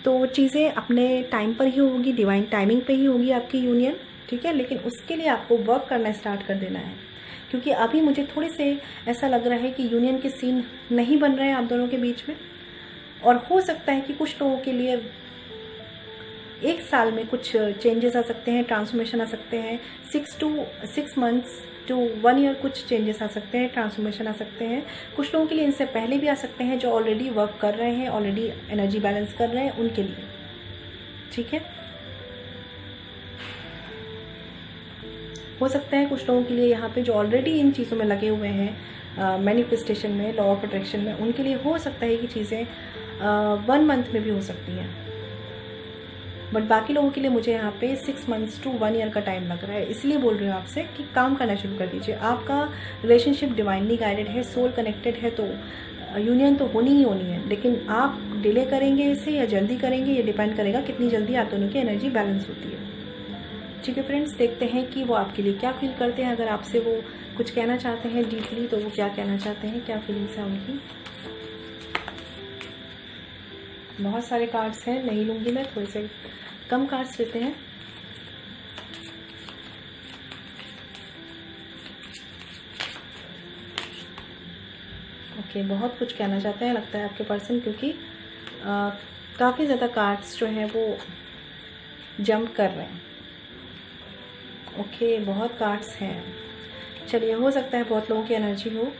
तो चीज़ें अपने टाइम पर ही होगी, डिवाइन टाइमिंग पे ही होगी आपकी यूनियन, ठीक है। लेकिन उसके लिए आपको वर्क करना स्टार्ट कर देना है, क्योंकि अभी मुझे थोड़े से ऐसा लग रहा है कि यूनियन के सीन नहीं बन रहे हैं आप दोनों के बीच में, और हो सकता है कि कुछ लोगों के लिए 1 साल में कुछ चेंजेस आ सकते हैं, ट्रांसफॉर्मेशन आ सकते हैं, 6 मंथ्स टू 1 ईयर कुछ चेंजेस आ सकते हैं, ट्रांसफॉर्मेशन आ सकते हैं। कुछ लोगों के लिए इनसे पहले भी आ सकते हैं, जो ऑलरेडी वर्क कर रहे हैं, ऑलरेडी एनर्जी बैलेंस कर रहे हैं, उनके लिए, ठीक है। हो सकता है कुछ लोगों के लिए यहाँ पे जो ऑलरेडी इन चीज़ों में लगे हुए हैं, मैनिफेस्टेशन में, लॉ ऑफ अट्रैक्शन में, उनके लिए हो सकता है कि चीज़ें 1 मंथ में भी हो सकती हैं, बट बाकी लोगों के लिए मुझे यहाँ पे 6 मंथ्स टू 1 ईयर का टाइम लग रहा है। इसलिए बोल रही हूँ आपसे कि काम करना शुरू कर दीजिए। आपका रिलेशनशिप डिवाइनली गाइडेड है, सोल कनेक्टेड है, तो यूनियन तो होनी ही होनी है, लेकिन आप डिले करेंगे इसे या जल्दी करेंगे, ये डिपेंड करेगा कितनी जल्दी आप दोनों की एनर्जी बैलेंस होती है, ठीक है फ्रेंड्स। देखते हैं कि वो आपके लिए क्या फील करते हैं। अगर आपसे वो कुछ कहना चाहते हैं डीपली, तो वो क्या कहना चाहते हैं, क्या फीलिंग्स है उनकी। बहुत सारे कार्ड्स हैं, नहीं लूँगी मैं, थोड़े से कम कार्ड्स लेते हैं। ओके, बहुत कुछ कहना चाहते हैं लगता है आपके पर्सन, क्योंकि काफ़ी ज़्यादा कार्ड्स जो हैं वो जंप कर रहे हैं। ओके, बहुत कार्ड्स हैं। चलिए, हो सकता है बहुत लोगों की एनर्जी हो।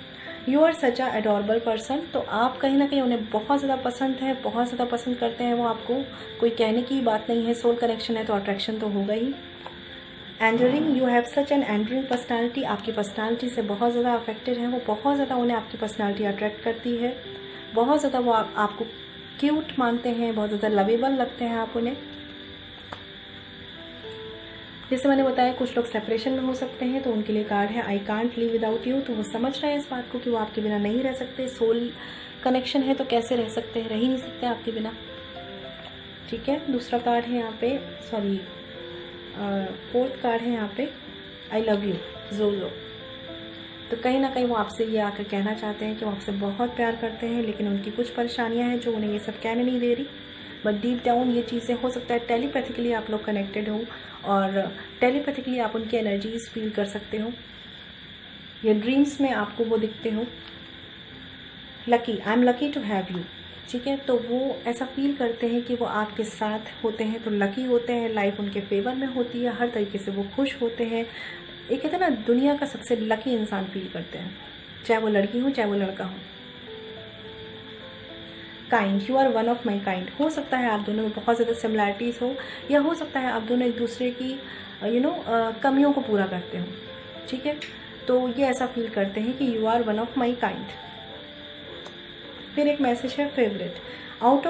You are such a adorable person, तो आप कहीं ना कहीं उन्हें बहुत ज़्यादा पसंद है, बहुत ज़्यादा पसंद करते हैं वो आपको, कोई कहने की बात नहीं है। सोल कनेक्शन है तो अट्रैक्शन तो होगा ही। Endearing, you have such an endearing personality, आपकी पर्सनालिटी से बहुत ज़्यादा अफेक्टेड है वो, बहुत ज़्यादा उन्हें आपकी पर्सनालिटी अट्रैक्ट करती है, बहुत ज़्यादा वो आपको क्यूट मानते हैं, बहुत ज़्यादा लवेबल लगते हैं आप उन्हें। जैसे मैंने बताया, कुछ लोग सेपरेशन में हो सकते हैं, तो उनके लिए कार्ड है I can't live without you, तो वो समझ रहे हैं इस बात को कि वो आपके बिना नहीं रह सकते। सोल कनेक्शन है तो कैसे रह सकते हैं, रह ही नहीं सकते आपके बिना, ठीक है। दूसरा कार्ड है यहाँ पे, सॉरी 4th कार्ड है यहाँ पे, आई लव यू जोलो, तो कहीं ना कहीं वो आपसे ये आकर कहना चाहते हैं कि वो आपसे बहुत प्यार करते हैं, लेकिन उनकी कुछ परेशानियाँ हैं जो उन्हें ये सब कहने नहीं दे रही। बट डीप डाउन ये चीज़ें, हो सकता है टेलीपैथिकली आप लोग कनेक्टेड हो और टेलीपैथिकली आप उनकी एनर्जीज फील कर सकते हो, या ड्रीम्स में आपको वो दिखते हो। Lucky, I am lucky to have you, ठीक है। तो वो ऐसा फील करते हैं कि वो आपके साथ होते हैं तो लकी होते हैं, लाइफ उनके फेवर में होती है, हर तरीके से वो खुश होते हैं, एक कहते हैं ना दुनिया का सबसे लकी इंसान फील करते हैं, चाहे वो लड़की हो चाहे वो लड़का हो। Kind, you are one of my kind. हो सकता है आप दोनों में बहुत ज़्यादा सिमिलैरिटीज़ हो, या हो सकता है आप दोनों एक दूसरे की कमियों को पूरा करते हो, ठीक है। तो ये ऐसा फील करते हैं कि you are one of my kind. फिर एक मैसेज है favourite, out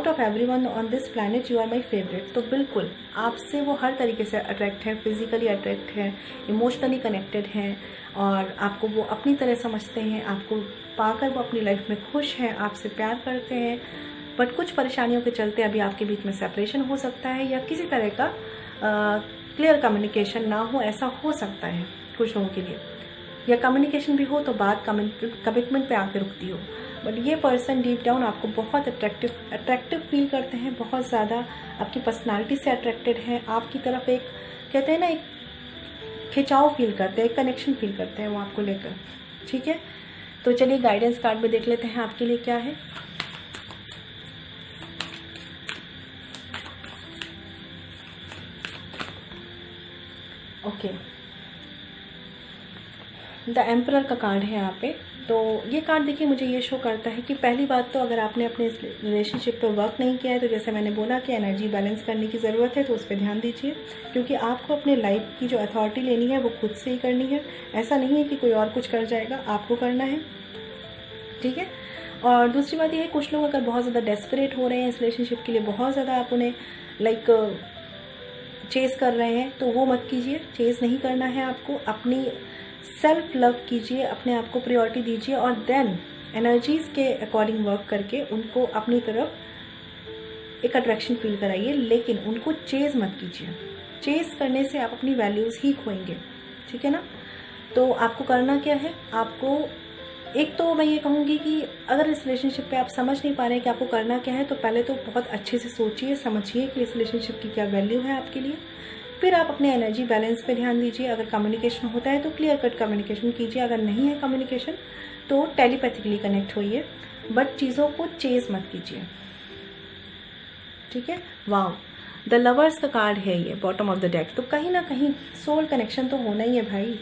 of everyone on this planet you are my favourite. तो बिल्कुल आपसे वो हर तरीके से अट्रैक्ट है, फिजिकली अट्रैक्ट है, इमोशनली कनेक्टेड है, और आपको वो अपनी तरह समझते हैं, आपको पाकर वो अपनी लाइफ में खुश हैं, आपसे प्यार करते हैं। बट कुछ परेशानियों के चलते अभी आपके बीच में सेपरेशन हो सकता है, या किसी तरह का क्लियर कम्युनिकेशन ना हो, ऐसा हो सकता है कुछ लोगों के लिए। या कम्युनिकेशन भी हो तो बात कमिटमेंट पे आके रुकती हो। बट ये पर्सन डीप डाउन आपको बहुत अट्रैक्टिव फील करते हैं, बहुत ज़्यादा आपकी पर्सनालिटी से अट्रैक्टेड हैं, आपकी तरफ एक कहते हैं ना एक खिंचाव फील करते हैं, एक कनेक्शन फील करते हैं वो आपको लेकर, ठीक है। तो चलिए गाइडेंस कार्ड में देख लेते हैं आपके लिए क्या है। ओके, द एम्परर का कार्ड है यहाँ पे। तो ये कार्ड देखिए मुझे ये शो करता है कि पहली बात तो अगर आपने अपने इस रिलेशनशिप पर वर्क नहीं किया है, तो जैसे मैंने बोला कि एनर्जी बैलेंस करने की ज़रूरत है, तो उस पर ध्यान दीजिए, क्योंकि आपको अपने लाइफ की जो अथॉरिटी लेनी है वो खुद से ही करनी है। ऐसा नहीं है कि कोई और कुछ कर जाएगा, आपको करना है, ठीक है। और दूसरी बात ये है, कुछ लोग अगर बहुत ज़्यादा डेस्परेट हो रहे हैं इस रिलेशनशिप के लिए, बहुत ज़्यादा आप उन्हें चेज़ कर रहे हैं, तो वो मत कीजिए। चेज़ नहीं करना है आपको, अपनी सेल्फ लव कीजिए, अपने आप को प्रायोरिटी दीजिए, और देन एनर्जीज़ के अकॉर्डिंग वर्क करके उनको अपनी तरफ एक अट्रैक्शन फील कराइए, लेकिन उनको चेज़ मत कीजिए। चेज़ करने से आप अपनी वैल्यूज़ ही खोएंगे, ठीक है ना। तो आपको करना क्या है, आपको एक तो मैं ये कहूँगी कि अगर इस रिलेशनशिप पे आप समझ नहीं पा रहे हैं कि आपको करना क्या है, तो पहले तो बहुत अच्छे से सोचिए, समझिए कि इस रिलेशनशिप की क्या वैल्यू है आपके लिए। फिर आप अपने एनर्जी बैलेंस पे ध्यान दीजिए। अगर कम्युनिकेशन होता है तो क्लियर कट कम्युनिकेशन कीजिए, अगर नहीं है कम्युनिकेशन तो टेलीपैथिकली कनेक्ट होइए, बट चीज़ों को चेज़ मत कीजिए, ठीक है। वाओ, द लवर्स का कार्ड है ये बॉटम ऑफ द डेक। तो कहीं ना कहीं सोल कनेक्शन तो होना ही है भाई,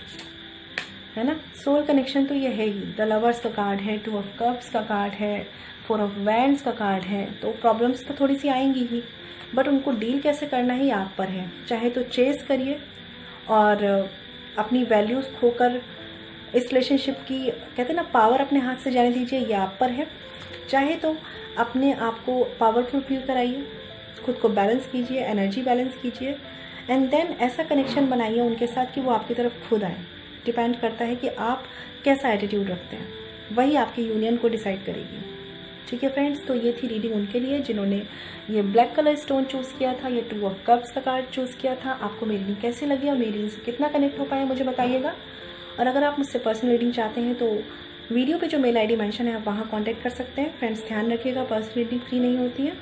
है ना। सोल कनेक्शन तो ये है ही। द लवर्स का कार्ड है, 2 ऑफ कप्स का कार्ड है, 4 ऑफ वैंड्स का कार्ड है। तो प्रॉब्लम्स तो थोड़ी सी आएंगी ही, बट उनको डील कैसे करना ही आप पर है। चाहे तो चेज़ करिए और अपनी वैल्यूज़ खोकर इस रिलेशनशिप की कहते हैं ना पावर अपने हाथ से जाने दीजिए, ये आप पर है। चाहे तो अपने आप को पावरफुल फील कराइए, खुद को बैलेंस कीजिए, एनर्जी बैलेंस कीजिए, एंड देन ऐसा कनेक्शन बनाइए उनके साथ कि वो आपकी तरफ खुद आए। डिपेंड करता है कि आप कैसा एटीट्यूड रखते हैं, वही आपकी यूनियन को डिसाइड करेगी, ठीक है फ्रेंड्स। तो ये थी रीडिंग उनके लिए जिन्होंने ये ब्लैक कलर स्टोन चूज़ किया था, ये 2 ऑफ कप्स का कार्ड चूज़ किया था। आपको मेरी रीडिंग कैसी लगी और मेरी रीडिंग से कितना कनेक्ट हो पाए मुझे बताइएगा। और अगर आप मुझसे पर्सनल रीडिंग चाहते हैं तो वीडियो पे जो मेल आईडी मेंशन है आप वहाँ कांटेक्ट कर सकते हैं। फ्रेंड्स ध्यान रखिएगा, पर्सनल रीडिंग फ्री नहीं होती है,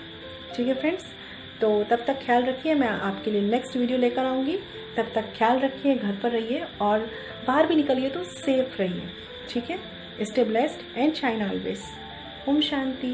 ठीक है फ्रेंड्स। तो तब तक ख्याल रखिए, मैं आपके लिए नेक्स्ट वीडियो लेकर आऊँगी। तब तक ख्याल रखिए, घर पर रहिए और बाहर भी निकलिए तो सेफ रहिए, ठीक है। Stay blessed and shine always. ओम शांति।